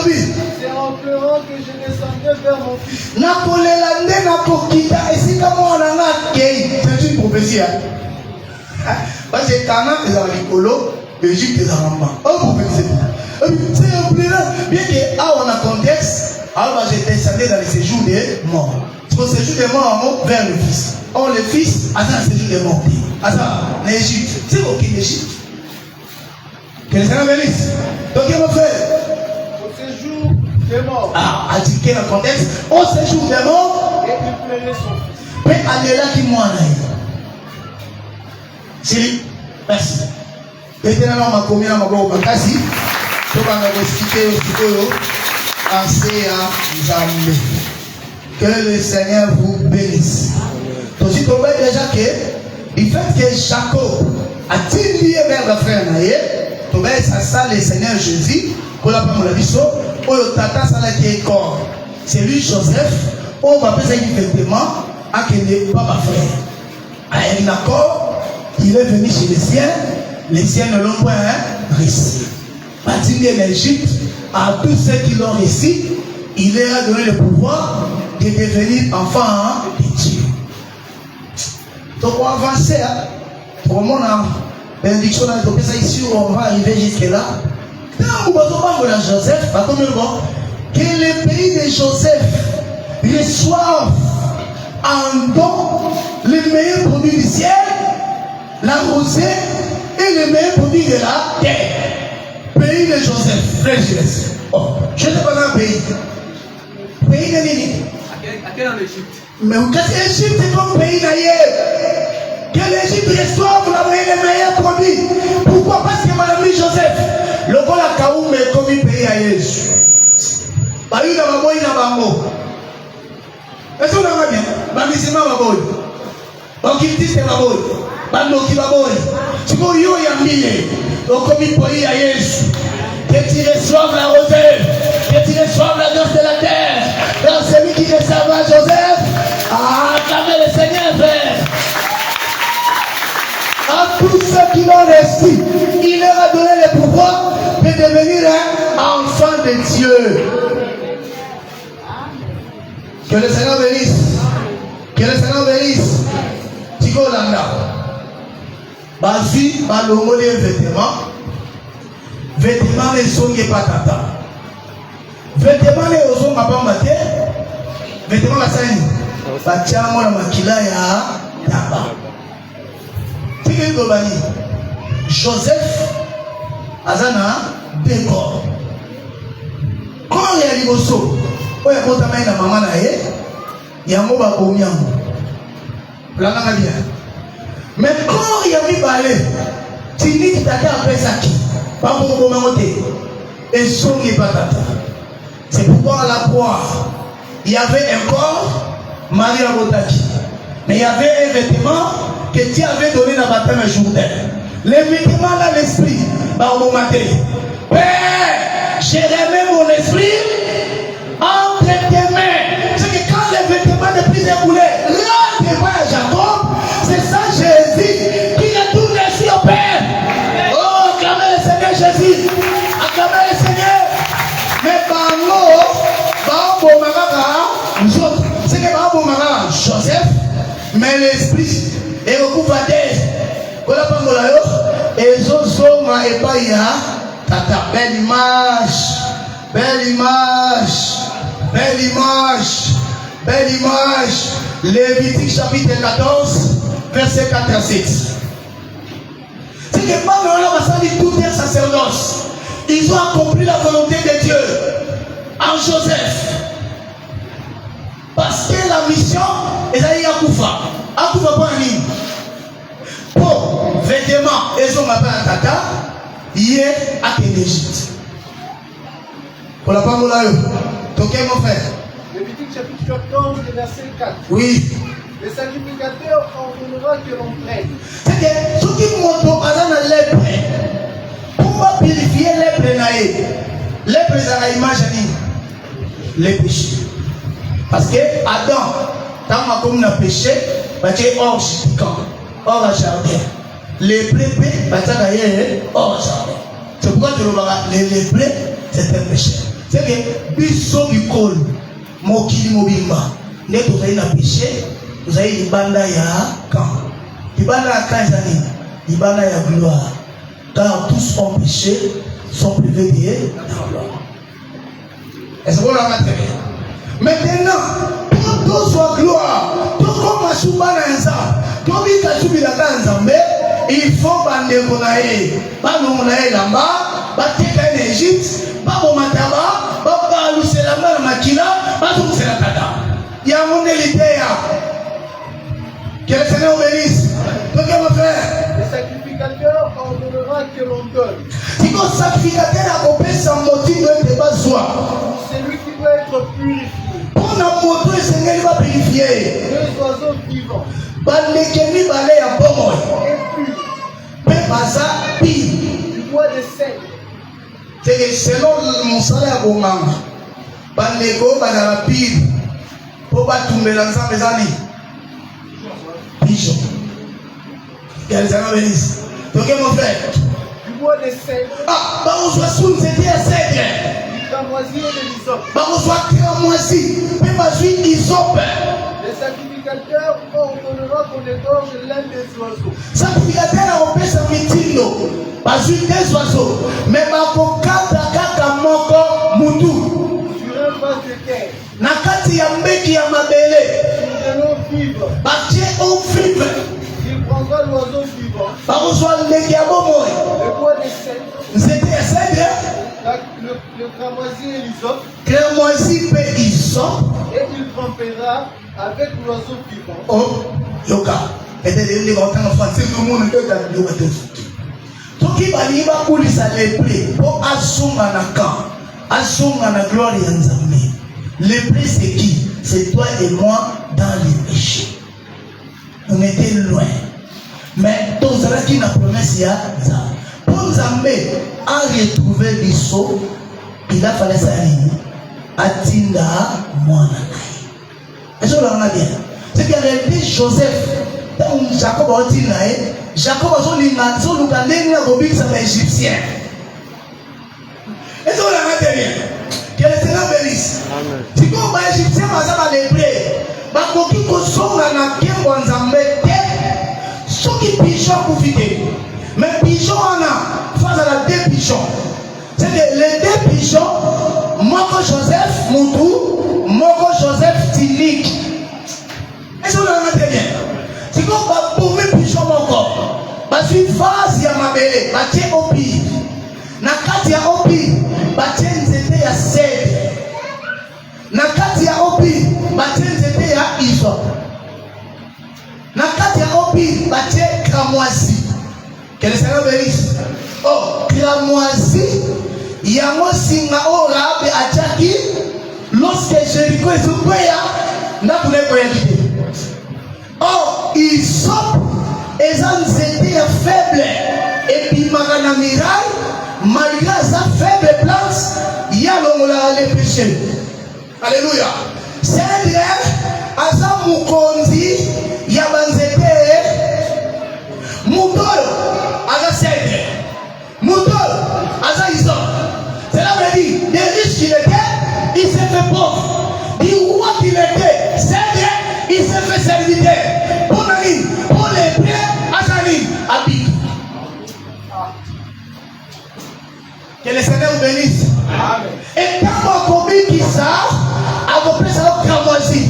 disait, c'est en pleurant que je descendais vers mon fils. C'est une prophétie. Parce que Cana est dans l'écolo, l'Égypte est dans l'Amba. C'est bien que on a contexte, alors je descendais dans le séjour des morts. Le séjour des morts vers le fils. Or le fils a dans le séjour des morts. L'Égypte. C'est aucune Égypte. Que les Seigneur bénisse. Donc il m'a fait. Au séjour des morts. A dit quel contexte? Au séjour des morts. Et il plairait son fils. Mais allez là qui moi Siri, merci. Maintenant, on m'a commis à ma boîte au Makasi. On va expliquer au studio. Pensez à Zambé. Que le Seigneur vous bénisse. Aussi, tu vois déjà que du fait que Jacob a-t-il lié vers le frère Naïe, tu vois, ça sent le Seigneur Jésus, pour la première biso, pour le tata, ça l'a été corps. C'est lui, Joseph, on va passer effectivement à qu'il n'est pas ma frère. À un accord. Il est venu chez les siens ne l'ont point réussi. Bâtir l'Égypte, à tous ceux qui l'ont réussi, il leur a donné le pouvoir de devenir enfant de Dieu. Donc on va avancer. Pour mon bénédiction, ici, on va arriver jusque-là. Quand vous avez Joseph, que le pays de Joseph reçoive en don les meilleurs produits du ciel, la rosée et le meilleur produit de la terre. Pays de Joseph, frère Jésus. Oh, je ne sais pas un pays. Pays de Nini. À quel en Égypte? Mais où est-ce que l'Égypte est comme pays d'ailleurs? Que l'Égypte reçoive les meilleurs produits. Pourquoi? Parce que mon ami Joseph, le bon la Kaoum est comme un pays ailleurs. Bah, il y a un mot, il y a un mot. Est-ce qu'on a bien? Bah, mais c'est ma boy. Donc, il dit c'est ma boy. Bandoki baboy, tu vois yo yambie, donc comme il peut y aller, que tu reçoives la rosée, que tu reçoives la grâce de la terre, dans celui qui recevra Joseph, acclamez le Seigneur frère. À tous ceux qui l'ont reçu, il leur a donné le pouvoir de devenir un enfant de Dieu. Que le Seigneur bénisse, que le Seigneur bénisse. Tigo Landa. Basi, balongo les vêtements. Vêtements les sons et patata. Vêtements les osons ma pas maté. Vêtements la saine. Batiamo la makila ya taba. Tige Gobani. Joseph Azana décor. Quand il y a liboso, oya kota mai na mama na ye, yango ba komiango. Plana bien. Mais quand il y a mis balai, tu dis que tu as fait ça qui pas pour commenter. Et son et patata. C'est pourquoi à la poire, il y avait un corps, Maria Botaki. Mais il y avait un vêtement que Dieu avait donné dans la baptême Jourdain. Les vêtements dans l'esprit, par mon matin. Père, j'ai remis mon esprit entre tes mains. C'est que quand les vêtements de plusieurs couleurs, là, tu vois Jacob, c'est ça Jésus qui retourne ici au Père. Oh, acclamez le Seigneur Jésus. Acclamez le Seigneur. Mais c'est que Joseph, mais l'esprit est recouvert. Et Zosoma et Paya, tata, belle image, belle image, belle image, belle image. Lévitique chapitre 14, verset 4 à 6. C'est que pendant tout un sacerdoce, ils ont accompli la volonté de Dieu en Joseph. Parce que la mission est allée à Koufa. À Koufa, pas en ligne. Pour vêtements, ils ont appelé à Tata, hier à l'Égypte. Pour la parole là, donc, mon frère. Lévitique chapitre 14, verset 4. Oui. Le sacrificateur ordonnera que l'on prenne. C'est que ceux qui montent à la lèpre, pour purifier lèpre, lèpre c'est l'image les péchés. Parce que Adam, quand on a péché, hors du camp, hors jardin. Les lépreux, hors jardin. C'est pourquoi tu le vois, les lépreux, c'est un péché. C'est que, biso du col, mokili mobimba, n'est vous avez un péché, vous avez une bande à camp. Une bande à Kazani, une bande à gloire. Car tous ont péché, sont privés de la gloire. Est-ce que vous l'avez entendu? Maintenant, pour tout soit gloire, tout comme Masuba Nanza, tout comme Kasubi Nakanzambe, il faut bander Monae, pas Monae là-bas, battre en Égypte, pas au Mataba, pas au Selama, Makila, pas au Selatata. Il y a mon élité. Que le Seigneur bénisse. Donc, mon frère, le sacrificateur ordonnera que l'on donne. Si le sacrificateur a coupé sa motive de ne pas soi, c'est lui qui doit être purifié. Pour la moto, le Seigneur va purifier. Deux oiseaux vivants. Balekeni balé à Bomoy. Et puis, Pepasa pi. du bois de sel. C'est que selon mon salaire à Bomama, Baleko balala pi. Pour batumber l'ensemble des années. Pigeon. Que le Seigneur bénisse. Donc, mon frère. Du bois de sel. Ah, bah on soit sous, c'était à cèdre. Du cramoisi et de l'hysope. Bah on soit cramoisi. Mais pas suite isope. Le sacrificateur ordonnera qu'on égorge l'un des oiseaux. Sacrificateur a repéré sa mitindo. Pas suite des oiseaux. Mais ma kokata kaka moko mutu. Sur un vase de terre. Nakati ya mbeki ya mabele. Sur de l'eau vive. Batie au vive. Il prendra l'oiseau vivant. Bah on soit leki ya bomoy. Le bois de sel. C'était à cèdre. Le cramoisi et l'hysope. Cramoisi pe isope. Et il trempera avec l'oiseau vivant. Oh, yoka. Et les gens qui ont fait tout le monde est dans le yoga. Tout qui va y avoir pour les lépreux, pour assumer na camp, assumer na gloire et Nzambe. Lépreux c'est qui? C'est toi et moi dans les péchés. On était loin. Mais tous ceux qui ont promesse ya Nzambe. Pour Nzambe à retrouver l'issue, il a fallu ça atinda mwana nae. Est-ce que vous l'avez bien? C'est qu'il y a réalité Joseph. Dans Jacob a dit nae, Jacob a dit nae, son lukandeni a gobi ça va égyptien. Est-ce que vous l'avez bien? Que le Seigneur bénisse. Si vous va égyptien, ça va lépreux. Bah koki ko songa na kembo Nzambe te. Soki pigeon pour fider. Mais pigeon on a face à la deux pigeons. C'est que les deux pigeons, Moko Joseph Moutou, Moko Joseph Tinik. Est-ce que vous l'avez bien? Si vous avez pour mes pigeons Moko, parce que phase ya mabele, batie opi. Nakati ya opi, batie nzete ya sede. Nakati ya opi, batie nzete ya iso. Nakati ya opi, batie cramoisi. Que le Seigneur bénisse. Oh, cramoisi. Yango singa o rabe achaki. Lorsque Jéricho est ouvert, n'a pas de. Oh, ils sont étaient faibles. Et puis magana miraille, malgré sa faible place, il y a les péchés. Alléluia. C'est vrai, à sa moukondi, il y a banzete. Moutolo, à la cèdre. Moutolo, à sa iso. Cela veut dire, des riches qu'il était, il s'est fait pauvre. Du roi qu'il était, cèdre, il s'est fait serviteur. Pour les prêts, à Janine, habite. Que le Seigneur vous bénisse. Amen. Et quand on commet qui ça, à peu près ça va cramoisi.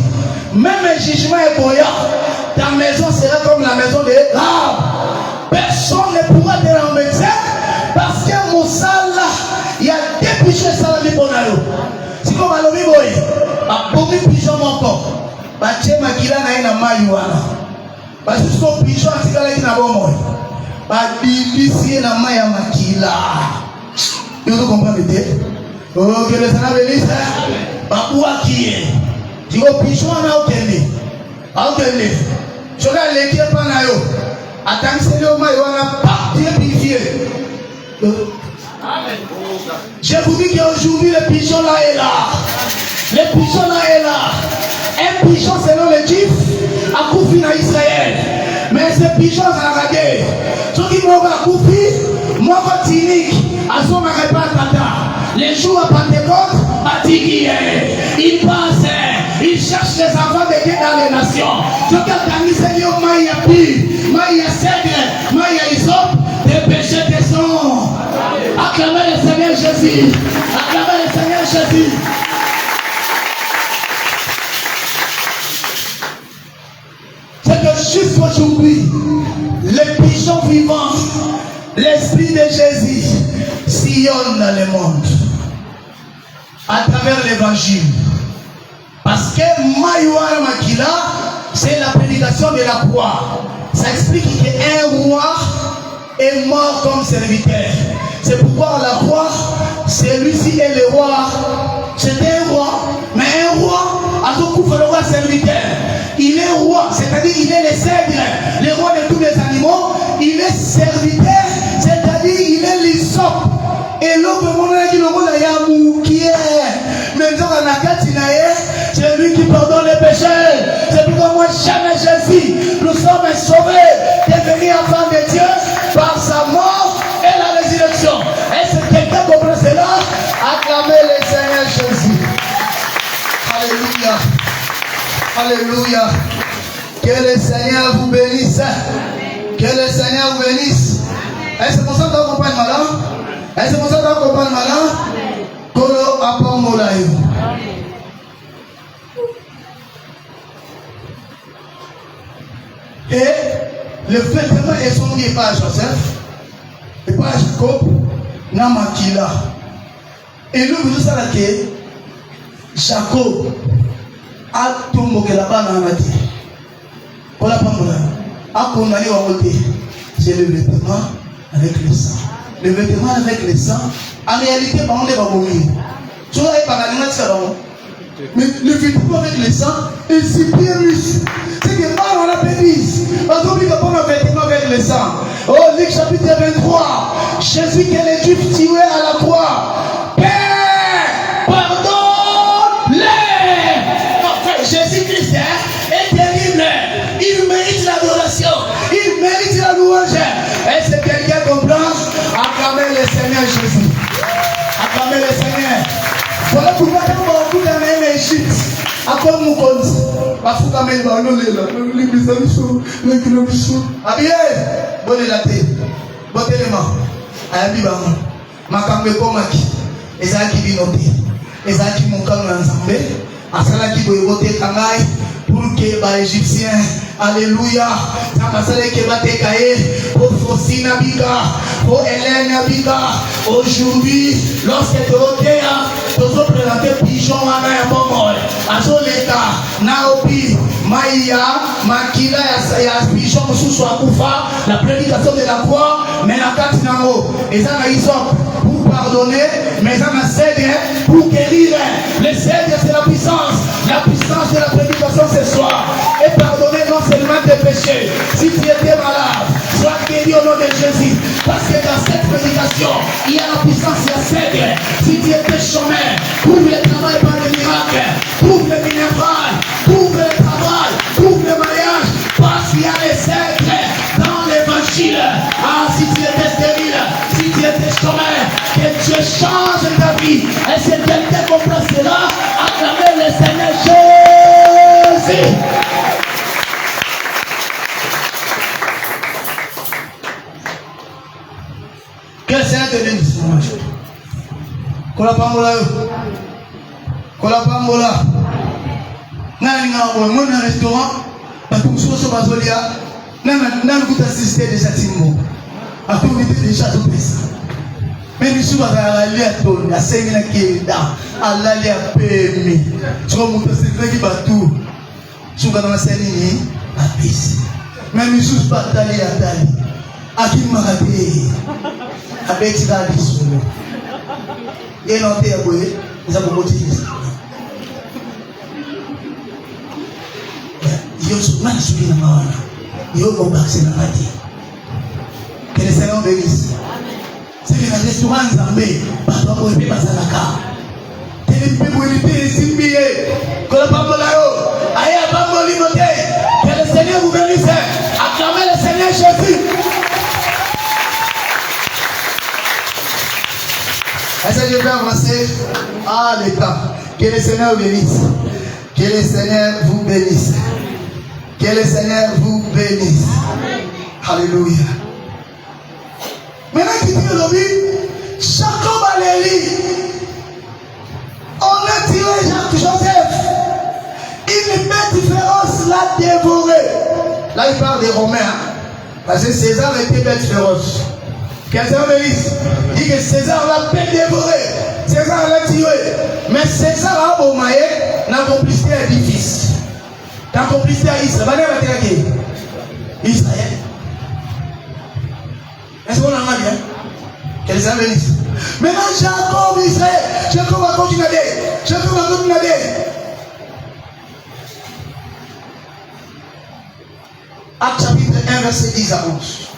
Même un jugement est boyard. Ta maison sera comme la maison de Rahab. Personne ne pourra te remplacer parce que mon salle là, il y a des pigeons salami pour nous. Si comme à l'homme boy, à beaucoup de pigeons encore. Bache makila na ina mayuana. Parce que son pigeon atikala ina bomoy. Ba bilisi na maya makila. Vous comprenez bien? Oh, que le Seigneur bénisse. Bakoua qui est? Tu vois, pigeon na okende. Okende. Je vais aller dire pas na yo. Attends, c'est le mayuana pas bien purifié. Amen. Je vous dis qu'aujourd'hui le pigeon là est là. Le pigeon là est là. Un pigeon selon les juifs a couffé dans Israël. pigeons à la guerre. Ceux qui m'ont coupé, moi, tinique, à son pas tata. Les jours à Pentecôte, à Tigui, il passe, il cherche les enfants de Dieu dans les nations. Ceux qui organisent les Maïa Pi, Maïa Sègre, Maïa Isop, des péchés des sons. Acclamez le Seigneur Jésus. Acclamez le Seigneur Jésus. C'est que juste aujourd'hui, les pigeons vivants, l'Esprit de Jésus sillonne dans le monde à travers l'évangile. Parce que Maïouara Makila, c'est la prédication de la croix. Ça explique qu'un roi est mort comme serviteur. C'est pourquoi la croix, celui-ci est le roi. C'était un roi, mais un roi, à tout coup, le roi serviteur. Il est roi, c'est-à-dire il est le cèdre, le roi de tous les animaux. Il est serviteur, c'est-à-dire il est l'isop. Et l'homme qui le rôle qui est maintenant en Akatinae, c'est lui qui pardonne les péchés. C'est pourquoi moi jamais Jésus, nous sommes sauvés, devenus enfants de Dieu par sa mort et la résurrection. Est-ce que quelqu'un comprend cela? Acclamez le Seigneur Jésus. Alléluia. Alléluia. Que le Seigneur vous bénisse. Que le Seigneur vous bénisse. Est-ce que pour ça que vous comprenez malin? Est-ce que pour ça que vous comprenez malin? Kolo apamolayo. Et le fait que est son n'est pas à Joseph, et pas à Jacob, n'a Makila. Et nous vous savez que Jacob a tombé là-bas dans la vie. Pour la pamolayo. A condamné à voter. C'est le vêtement avec le sang. Le vêtement avec le sang, en réalité, on ne va pas mourir. Tu vois, mais le vêtement avec le sang est si bien riche. C'est que on a pénis. On oublie qu'on a un vêtement avec le sang. Oh, Luc chapitre 23. Jésus qui est Juifs tué à la croix. Père, pardonne-les. Enfin, Jésus-Christ est terrible. Il mérite l'adoration. Il mérite la louange. Est-ce que quelqu'un comprend? Acclamez le Seigneur Jésus. Acclamez le Seigneur. Voilà pourquoi quand on va en Égypte, à quoi nous compte? Parce que quand même, on a les bisabichons, les kilobichons. Ah bien, bonne la tête. Bonne élément. Ayabibamu. Makambe komaki. Ezaki binote. Ezaki moukam l'ensemble. Asala ki boyote kangai. Pour que les Égyptiens, alléluia, Tamasale Kebate Kaye, pour Fosina Biga, pour Hélène Biga, aujourd'hui, lorsque tu es tu as présenté Pigeon à Nayamomoy, à Zoleka, Naopi, Maïa, Makila, ya Pigeon sous Koufa, la prédication de la croix, mais la carte Namo, et ça n'a pour pardonner, mais ça n'a cédé pour guérir. Le cèdre, c'est la puissance de la prédication ce soir. Et pardonner non seulement tes péchés. Si tu étais malade, sois guéri au nom de Jésus. Parce que dans cette prédication, il y a la puissance de la cèdre. Si tu étais chômeur, trouve le travail par le miracle. Trouve le minéral, trouve le travail, trouve le mariage. Parce qu'il y a les cèdres dans l'évangile. Ah, si tu étais stérile, si tu étais chômeur, que Dieu change ta vie. Et si quelqu'un comprend cela, acclamez le Seigneur Jésus. Que le Seigneur te bénisse. Kolapambola. Kolapambola. Nani ngabo mon restaurant batumso bazolia nana kuta système de châtiment. Atumbi déjà tout ça. Mais nous sommes à l'aller à ton, à Seigneur qui est là, à l'aller à Pémi. Tu vas monter ce qui va tout. Tu vas dans la Seigneur à Pési. Mais nous sommes pas allés à Dali. À qui m'a raté? Avec Dali solo. Et non, t'es à Boé, nous avons motivé ça. Yo suis mal suivi dans ma main. Yo mon baxé dans la vie. Que le Seigneur bénisse. C'est que dans les restaurants zambé, papa pour les bazalaka. Télé pour les simbié. Que le papa là-haut, aïe papa limoté. Que le Seigneur vous bénisse. Acclamez le Seigneur Jésus. pouvez avancer. Ah, l'État. Que le Seigneur vous bénisse. Que le Seigneur vous bénisse. Que le Seigneur vous bénisse. Alléluia. Maintenant, qui dit le lobby, Jacob Alélie, on a tiré Joseph. Une bête féroce l'a dévoré. Là, il parle des Romains. Parce que César était bête féroce. Quelqu'un me dit que César l'a bien dévoré. César l'a tué. Mais César a omaé dans la complicité à 10 fils. Dans la complicité à Israël. Israël. Est-ce qu'on en a bien? Quelqu'un me dit. Maintenant, Jacob, Israël. Jacob va continuer. Jacob va continuer. Acte chapitre 1, verset 10 à 11.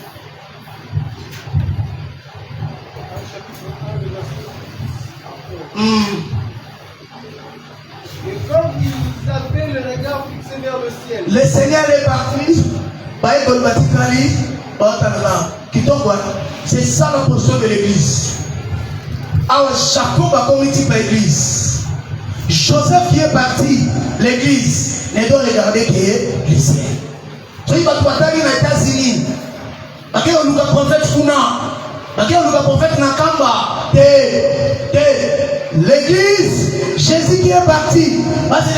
Et comme ils avaient le regard fixé vers le ciel, le Seigneur est parti. C'est ça la position de l'église. Alors Jacob a commis l'église. Joseph qui est parti, l'église ne doit regarder que le ciel. Soyez pas toi dans les États-Unis. Parce que nous avons prophète Funa. Parce que nous avons prophète Nakamba. L'église, Jésus qui est parti. Parce que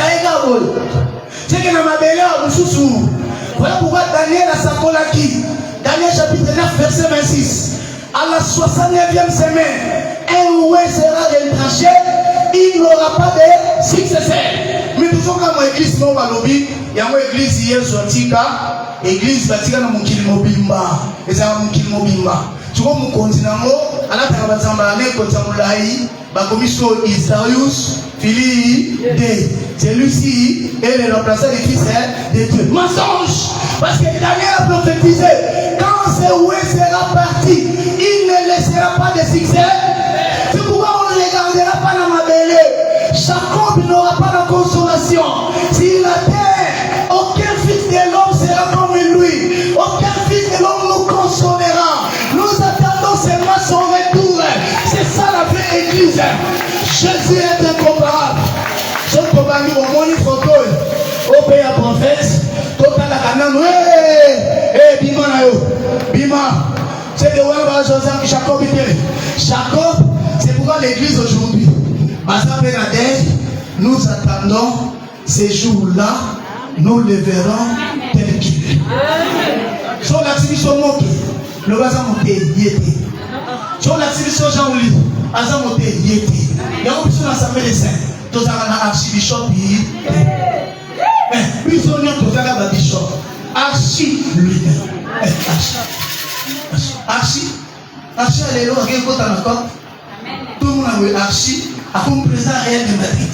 c'est que dans ma belle Moussoussou. Voilà pourquoi Daniel a sa colaki. Daniel chapitre 9, verset 26. À la 69e semaine, un oué sera retranché. Il n'aura pas de successeur. Mais toujours comme l'église non va lobby, il y a une église hier sur Tika, église Batika na mukili mobimba, et ça mukili mobimba. Tu vois mon continent, à la Tarabazamba, Nekotamulai, Bakomiso Isarius, Philippe, celui-ci est le remplaçant des fils de Dieu. Mensonge! Parce que Daniel a prophétisé, quand ce oué sera parti, il ne laissera pas de succès. C'est pourquoi on ne regardera pas dans ma belle. Jacob n'aura pas de consolation. S'il atteint, aucun fils de l'homme sera comme lui. Aucun fils de l'homme nous consolera. Nous attendons seulement son retour. C'est ça la vraie église. Jésus est incomparable. Je ne peux pas dire au moins une photo. Au pays à prophète, total la canane. Bima na yo. Bima. C'est de voir Joseph Jacob. Jacob, c'est pourquoi l'église aujourd'hui, nous attendons ces jours-là, nous les verrons tel qu'il est. Sur l'activité monte, le bazar monte, y était. Sur l'activité Jean-Louis, bazar monte, y était. Il y a une personne à l'Assemblée des Saints, tous à l'archibishop, puis son nom, tous à la bishop. Archi lui-même. Archi, alléluia, quel côté encore? Tout le monde a vu Archi, a comme président réel de Madrid.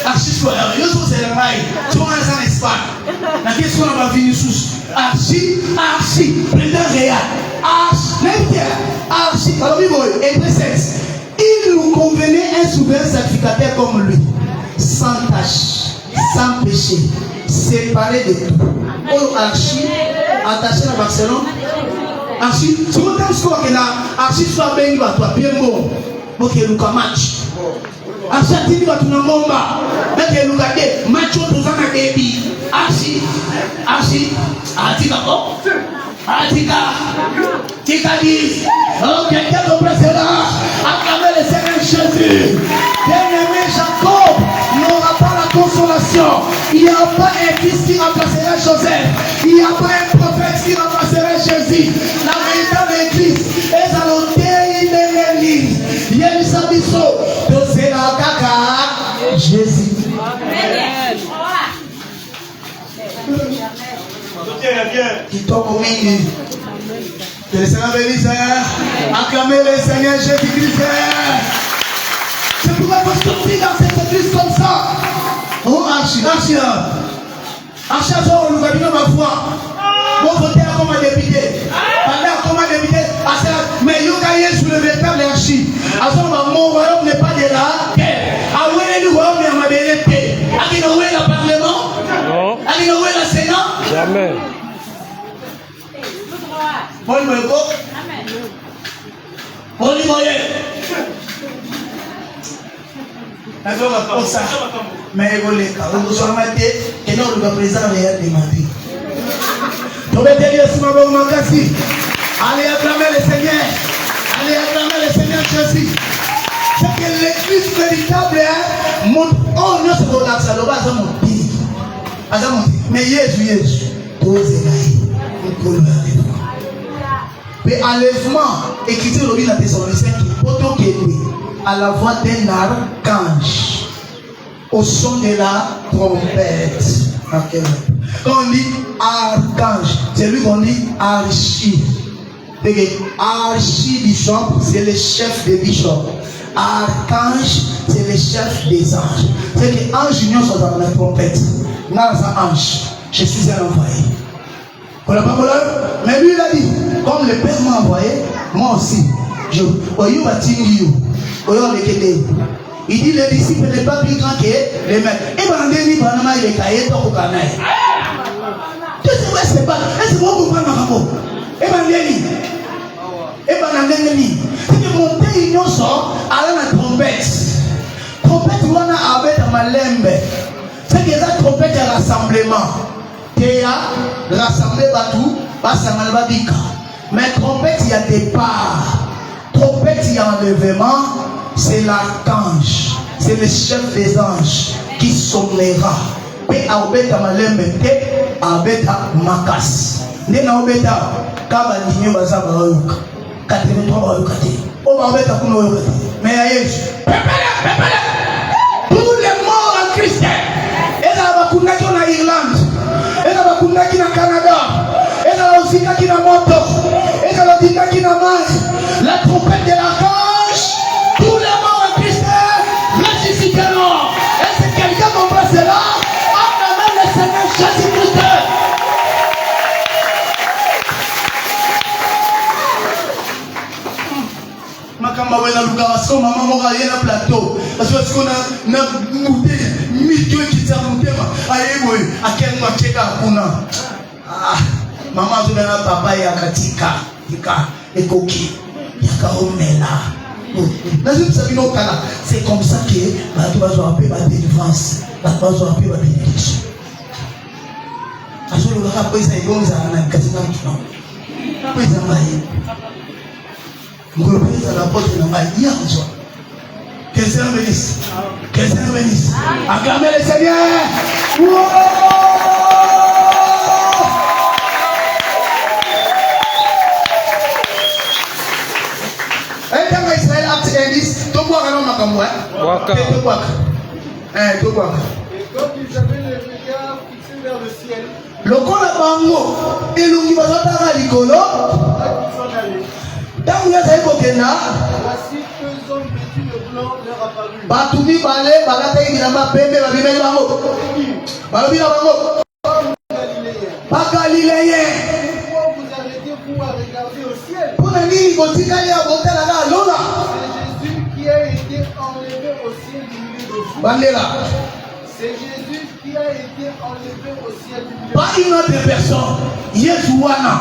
Archi, soit là, il y a tout c'est le rail. Tu vois, ça n'est pas. La question va venir sous. Archi, président réel. Archi, alors, et précise. Il nous convenait un souverain sacrificateur comme lui, sans tâche, sans péché, séparé de tout. Oh, Archi, attaché à Barcelone. Archi, tu vois comme ce qu'on a, Archi soit bien, toi, bien bon, pour que nous match. Archi, tu vas tout le monde, mais que nous gardons, macho, tout ça, n'a qu'ébi. Archi, Atika, Tika dit, oh, quelqu'un comprend cela, acclamez le Seigneur Jésus. Bien-aimé Jacob n'aura pas la consolation. Il n'y a pas un fils qui remplacera Joseph. Il n'y a pas un prophète qui remplacera Jésus. La véritable église est à l'hôtel de l'église. Il y a une sabiso de Sénat Kaka Jésus. Qui tombe au milieu. Que le Seigneur bénisse. Acclamez le Seigneur Jésus-Christ. C'est pourquoi il faut sortir dans cette église comme ça. Oh, Archi, on nous a dit ma foi. Bon, voter comme un député. Pendant comme un député, mais il y a sur le véritable Archi. À ce moment, mon royaume n'est pas de là. Ah oui, le royaume est à ma belle paix. À qui nous est le Parlement? Non. À qui nous est le Sénat? Jamais. Bon, il me go. Bon, il me Mais évolue, on soit maté, et non, le président réel de Madrid. Donc, allez acclamer le Seigneur. Allez acclamer le Seigneur Jésus. C'est que l'église véritable, oh non, c'est pour la salle, c'est mon pays. Mais Jésus, tous les gars, mais enlèvement, écriture de la Thessaloniciens qui à la voix d'un archange, au son de la trompette. Okay. Quand on dit archange, c'est lui qu'on dit archi. Archibishop, c'est le chef des bishops. Archange, c'est le chef des anges. C'est que ange union sont dans la trompette. Nasa ange, je suis un envoyé. Mais lui il a dit, comme le Père m'a envoyé, moi aussi. Il dit le disciple n'est pas plus grand que les maîtres. Et ben il est caillé dans le canal. Tu sais où est-ce que c'est bon pour prendre ma femme. Et ben c'est que mon pays nous sort à la trompette. Trompette on a avec ma lembe. C'est que la trompette est rassemblement. Théa rassembler tout, rassembler babika. Mais trompette il y a départ. Trompette il y a enlèvement. C'est l'archange, c'est le chef des anges qui sonnera. Et Abeta Malembe, Abeta Makas. Nena Obeta, Kabadini Bazaba Oyuka, 83 Oyukati. Oh, Abeta Kuno Oyukati. Mais Ayesh, tous les morts en Christ, et là, Bakunaki en Irlande, et là, Bakunaki en Canada, et là, Osikaki en Moto, et là, Osikaki en Mars, la trompette de l'archange. Est-ce que quelqu'un comprend cela? Acclamez le Seigneur Jésus-Christ. Makamba wena luka parce que maman mora yena plateau parce que qu'on a monté milieu qui t'a monté aye boy akenwa cheka kuna maman tu na papa ya katika ekoki yakaomela. C'est comme ça que tu vas appeler la délivrance, tu vas appeler la bénédiction. Parce que le gars après ça, il va nous amener à 4 ans. Après ça, il va à la porte de la maille. Que le Seigneur bénisse. Que le Seigneur bénisse. Acclamez le Seigneur. Et comme ils avaient les regards fixés vers le ciel, le corps de Bango et l'ungi va s'attendre à l'icolo. Dans le voici 2 hommes vêtus de blanc leur apparut. Batumi balé, balataï de la mapembe, la bimé bango. Balobi la bango. Pas galiléen. Pourquoi vous arrêtez-vous à regarder au ciel? Pour la nuit, vous dites qu'il y a un bouteille là, Lola. C'est Jésus qui a été enlevé au ciel du milieu de vous. Bandela. C'est Jésus qui a été enlevé au ciel du milieu de vous. Pas une autre personne. Yesouana.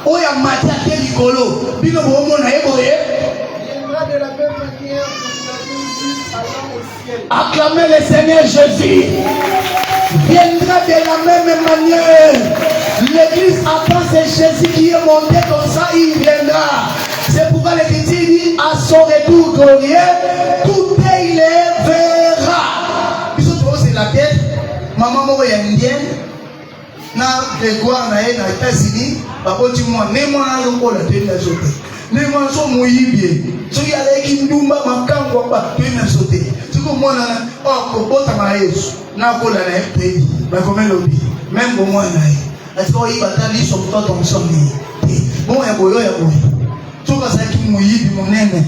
Oya matia ke likolo. Bino bomo na eboye. Viendra de la même manière que vous l'avez vu allant au ciel. Acclamez le Seigneur Jésus. Viendra de la même manière. L'église attend, c'est Jésus qui est monté comme ça, il viendra. C'est pourquoi l'Écriture dit à son retour glorieux, tout il les verra. C'est la tête. Maman est indienne. Na Grégoire na États-Unis, papa tu moi, ne moi na loko la tête la sauté. Ne moi so moyibie. So ya leki ndumba makango pa tête la sauté. Tu ko moi na ko bota na Yesu. Na ko la na pays. Ba comme lobi. Même pour moi na. Est-ce que il va t'aller sur toi ton sommeil. Bon ya boyo ya boyo. Tu ka sa ki moyibi monene.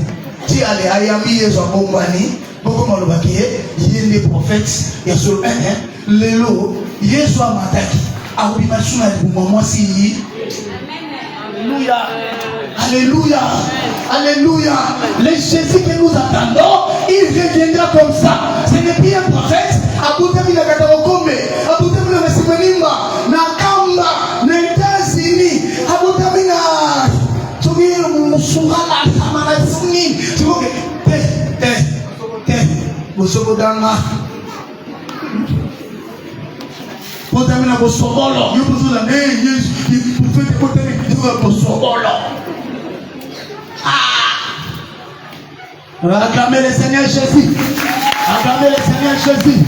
Ti ale ayami Yesu bombani. Beaucoup m'ont dit il y a des prophètes. Il y a sur lelo Yesu amataki. Alléluia. Alléluia. Alléluia. Le Jésus que nous attendons, il reviendra comme ça. Ce n'est plus un prophète. Abutami na katakombe. Abutami na mesimenimba. Na kamba. Na États-Unis. Abutami na. Tu Bosobodanga. Potamina Bosobolo. You put the name, you put the Bosobolo. Acclamez le Seigneur Jésus. Acclamez le Seigneur Jésus.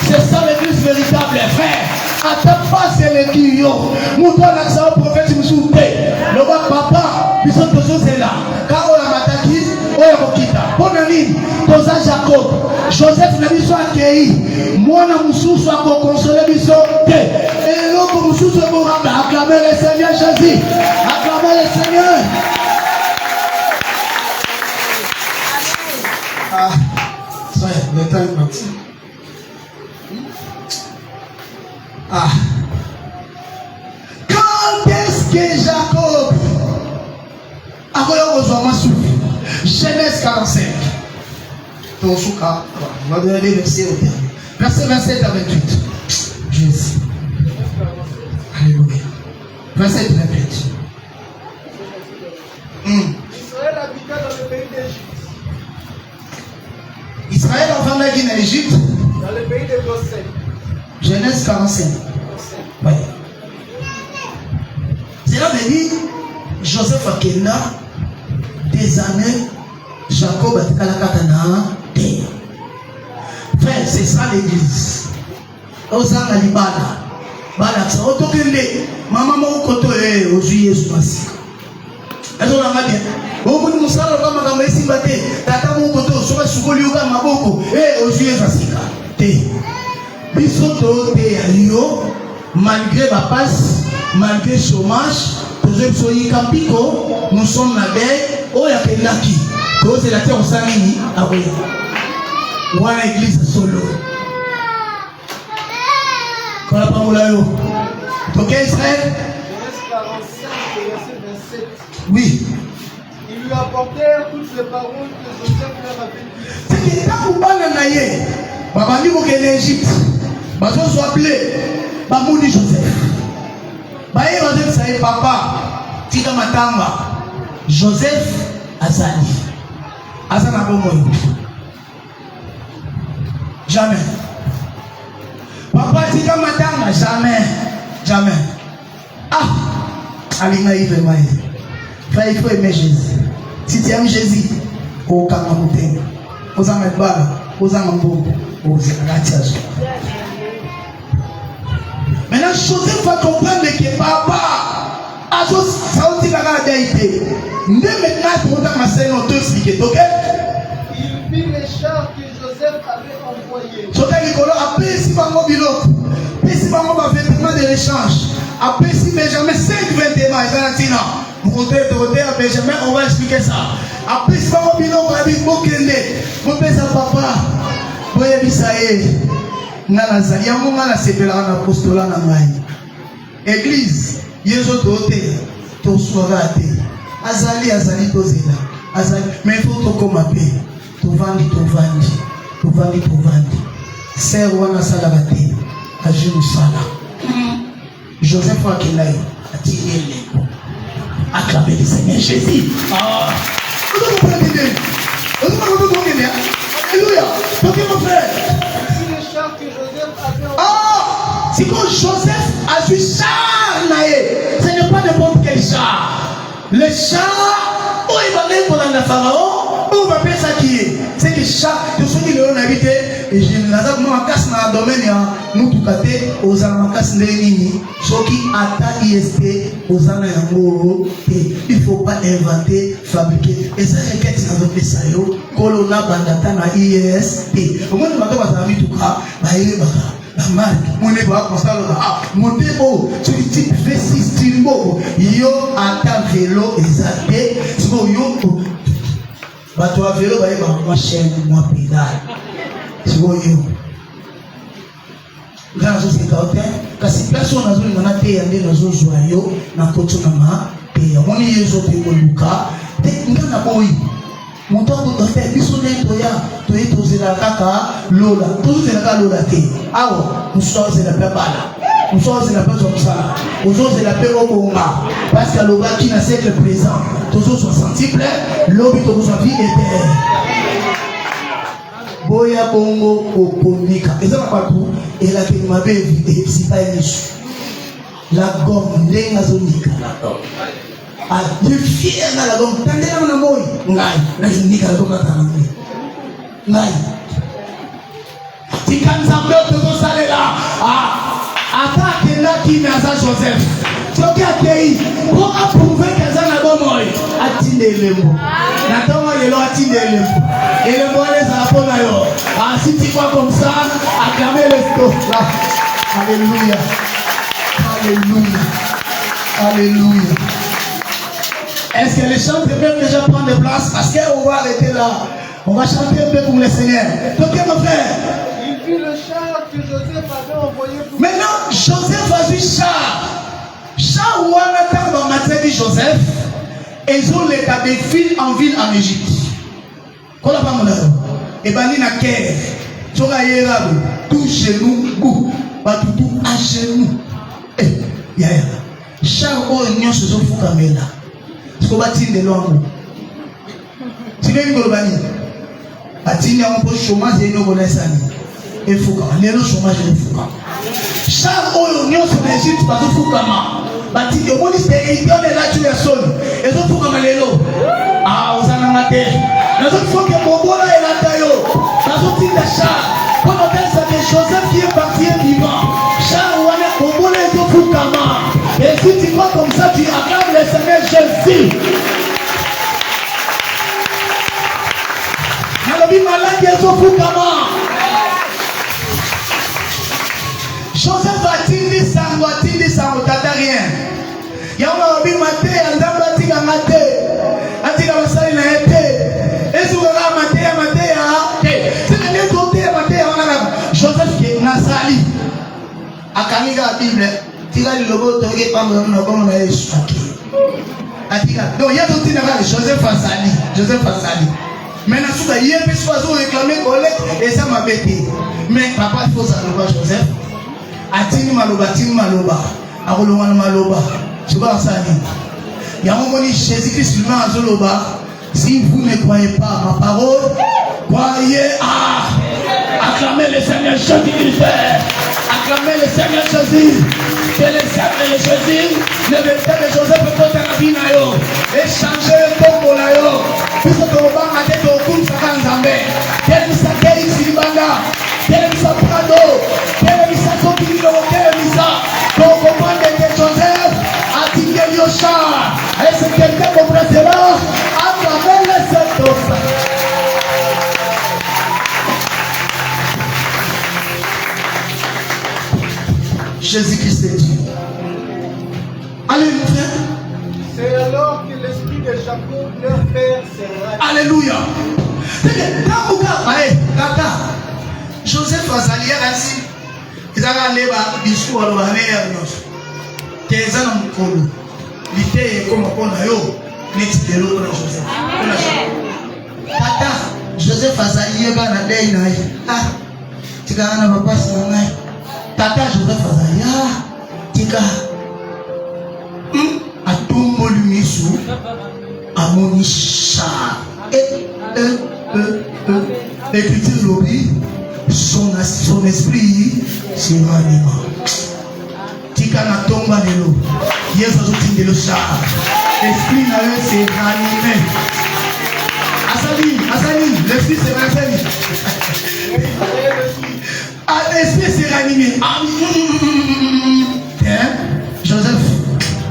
C'est ça l'église véritable, frère. Attends pas, c'est le tuyau. Mouton n'a pas de prophète, il me souffle. Le papa, ils sont tous là. Car on a mataki, on a rokita. Bon ami, Tosa Jacob, Joseph n'a pas accueilli. Moi, n'a pas consolé, ils sont et l'autre, nous sommes acclamez le Seigneur Jésus. Acclamez le Seigneur. Ah, ça y est, le temps est parti. Ah. Quand est-ce que Jacob a besoin de souffle? Genèse 45. Ton souka, on va donner les versets au dernier. Verset 27 à 28. Jésus. Alléluia. Verset 28. Israël habita dans le pays d'Égypte. Israël enfant de Guinée, Égypte. Dans le pays de Goshen. Genèse 45. Oui. Cela veut dire Joseph Akenda, des années, Jacob a été à la katana. Frère, c'est ça l'église. Osana Libana. Bala, ça autokende. Maman mon koto est aux yeux sous massif. Est-ce qu'on a bien? Au bout de mon salon, comme on a dit, tata mon koto, sur le soukoli ou ma boko, et aux yeux massif. Bisoto te alio, malgré ma passe, malgré le chômage, nous sommes la veille, oh ya kenaki, cause la terre au Samini, à Roya. Ou à l'église solo. Quand la parole là, donc Israël. Genèse 45, verset 27. Oui. Ils lui apportèrent toutes les paroles que Joseph leur avait dites. C'est qu'il est là pour Bananaye. Babani Moké l'Égypte. Bazo soit appelé. Bamoudi Joseph. Baye Joseph, ça y est, papa. Tika Matanga. Joseph Azali. Azana Bomoy. Jamais. Papa Tika Matanga. Jamais. Jamais. Ah. Alina Yves Maï. Frère, il faut aimer Jésus. Si tu aimes Jésus, au Kamamouteng, aux Amedbala, aux Amambo, aux Ratias. Maintenant, Joseph va comprendre que papa a sorti la déité. Ne maintenant, pour autant, ma sœur, on te explique, ok? Il vit les chars que Joseph avait envoyés. Joseph Nicolas a payé si par mon bilan, payé si par mon vêtement de l'échange, a payé si Benjamin 5 vêtements, et Zanatina. Pour côté à Benjamin, on va expliquer ça. Après ça, on va dire, mon père, ça papa, vous avez dit ça, Nanazali, on va se faire un apostolat dans la église. Yezo dote, to soirate. Azali, tozela. Azali, mais il faut to comme appel. To vandi. Sœur wana salabate, ajinu sala. Joseph Akelaï, attiré les acclamez le Seigneur Jésus. Ah. Vous comprenez bien? Alléluia. Donc mon frère. C'est les chars que Joseph avait envoyés. Ah. C'est quand Joseph a su char naé. Ce n'est pas n'importe quel char. Le char, où il va aller pour la Pharaon, où il va faire ça qui est. C'est que char, de ceux qui l'ont habité, et je n'ai pas de casse dans le domaine, nous tout cas, aux Amakas Néni, ceux qui attaquent IST, aux Anayango, il ne faut pas inventer, fabriquer. Et ça, c'est qu'est-ce qu'on veut ça, Colonna Bandata na IST. Au moins, nous avons mis tout cas, la marque, mon époque, mon démo, tu dis V6 Timbo, yo, atta vélo, exalté, tu vois, yo, bah, toi, vélo, bah, ma chaîne, moi, pédale. Tu vois, yo. Grâce à ce que kasi place on a zone na te yande na zo joyo na koto na ma pe moni yezo te koluka te ngana boy monto ko te biso ne to ya to eto zela kaka lola to zela kaka lola te awo muso zela pe bala muso zela pe zomsa muso zela pe obonga parce que loba qui na siècle présent to zo 60 plein lobi to zo vie éternelle boya bongo okonika eza na bato elaki mabevi et si pas la gomme ndenga zonika la gomme a de fier na la gomme tandela na moi ngai na zonika la gomme na moi ngai tikanza mbeto zo salela atake na kinaza Joseph soki akei po approuver kaza na bomoi atinde elembo na tongo lelo atinde elembo ezala mpo na yo asiti kwa comme ça acclamer le sto alléluia alléluia alléluia. Est-ce que les chants peuvent déjà prendre place parce qu'on va arrêter là, on va chanter un peu pour le Seigneur. Donc mon frère, il vit le char que Joseph avait envoyé pour... Maintenant Joseph a vu char où on attend dans matin de Joseph, ils ont l'état de ville en ville en Égypte. Qu'on a pas mon œuvre. Et ben il y a Kiev, tu as tout chez nous, tout à chez nous. Ya char où nous se sommes foucamés là. Ce qu'on va dire de l'homme. Tu veux une globanie. Atini a un peu chômage et nous connaissons ça. Et foucam, les chômage et foucam. Char où nous sommes en Égypte parce que foucam. Bati au moins c'est il donne là tu es seul et donc faut comme les lots ah vous en avez mais donc faut que Bobola est là taillot dans un petit achat comme on appelle ça que Joseph qui est parti est vivant char ou on Bobola est au Fukama et si tu crois comme ça tu acclames le Seigneur Jésus la vie malade est au Fukama Joseph a-t-il sango tata rien. Yama obi mate andamba tika mate. Atika masali na ete. Esu kaka mate ya. Sina ne kote ya mate ya wana. Joseph qui nasali. Akamiga Bible. Tika lilogo toke pambo na komo na Yesu. Atika. Donc yeto tina ka Joseph asali. Maintenant souka yé pe soit réclamer collecte et ça m'a bêté. Mais papa il faut ça le Joseph. Atini maloba akolonga na maloba tu vois ça ni ya moni Jésus-Christ lui a zoloba si vous ne croyez pas ma parole croyez acclamez le Seigneur Jésus acclamez le Seigneur Jésus que le Seigneur Jésus le véritable Joseph peut être vie na yo et changer tombo na yo puisque to ba mate to kum saka nzambe quel sakei silibanga quel saprado quel sakopilo quel misa pour comprendre que Joseph a tiré le char. Est-ce que quelqu'un comprend cela? À travers les sept. Jésus-Christ est Dieu. Alléluia. C'est alors que l'esprit de Jacob, leur père, sera. Alléluia. Joseph a sali ainsi. Ils avaient allé à discours à l'année. Qu'est-ce qu'on l'idée comme on a eu, n'est-ce de l'eau de Joseph. Tata, Joseph a sali à la déina. Ah, tu as un papa sur la Tata, Joseph a sali. Ah, tika. A tout mon lumisu, à mon chat. Et puis tu l'oublies. Son esprit se ranima. Tika na tomba lelo. Yesu azotinde le char. Esprit na yo se ranime. Asali, l'esprit se ranime. L'esprit se ranime. Joseph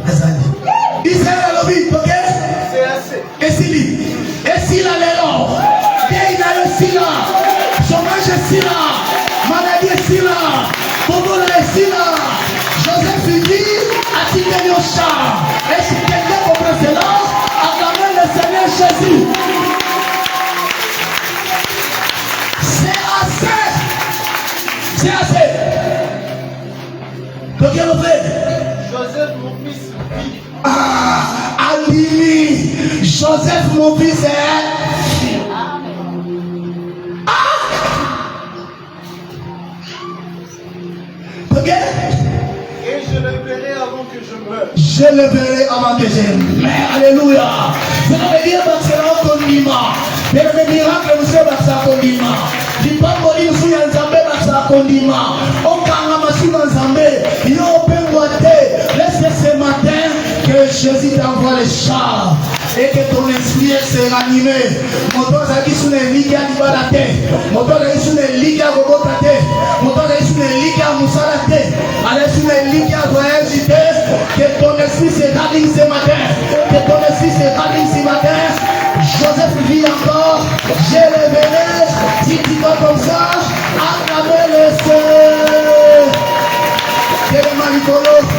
Asali. Israël a l'obit, ok? C'est assez. Et s'il a l'élan, il a le sila. Chômage est là, maladie est là, Bobola est là. Joseph dit, a-t-il au char? Et si quelqu'un comprend cela, acclamez le Seigneur Jésus. C'est assez. Donc, quel fait? Joseph, mon fils, vit. Alimi, Joseph, mon fils, est. Et je le verrai avant que je meure. Je le verrai avant que je meure. Alléluia. Ça veut dire parce que là, on dit, mais le miracle, nous sommes dans ça, on dit, Kipamboli msuya nzambe basa kondima. Okanga masuna nzambe. Yo pengoate. Laisse ce matin que Jésus t'envoie les chars. Et que ton esprit s'est ranimé. Moto zaki sous les ligues à Nibalate. Moto zaki sous les ligues à Robotate. Moto zaki sous les ligues à Moussalate. Allez sous les ligues à Voyagité. Que ton esprit se ranime ce matin. Que ton esprit se ranime ce matin. Joseph vit encore. J'ai révélé. Si tu vas comme ça, acclamez le Seigneur. Quel est Malikolo?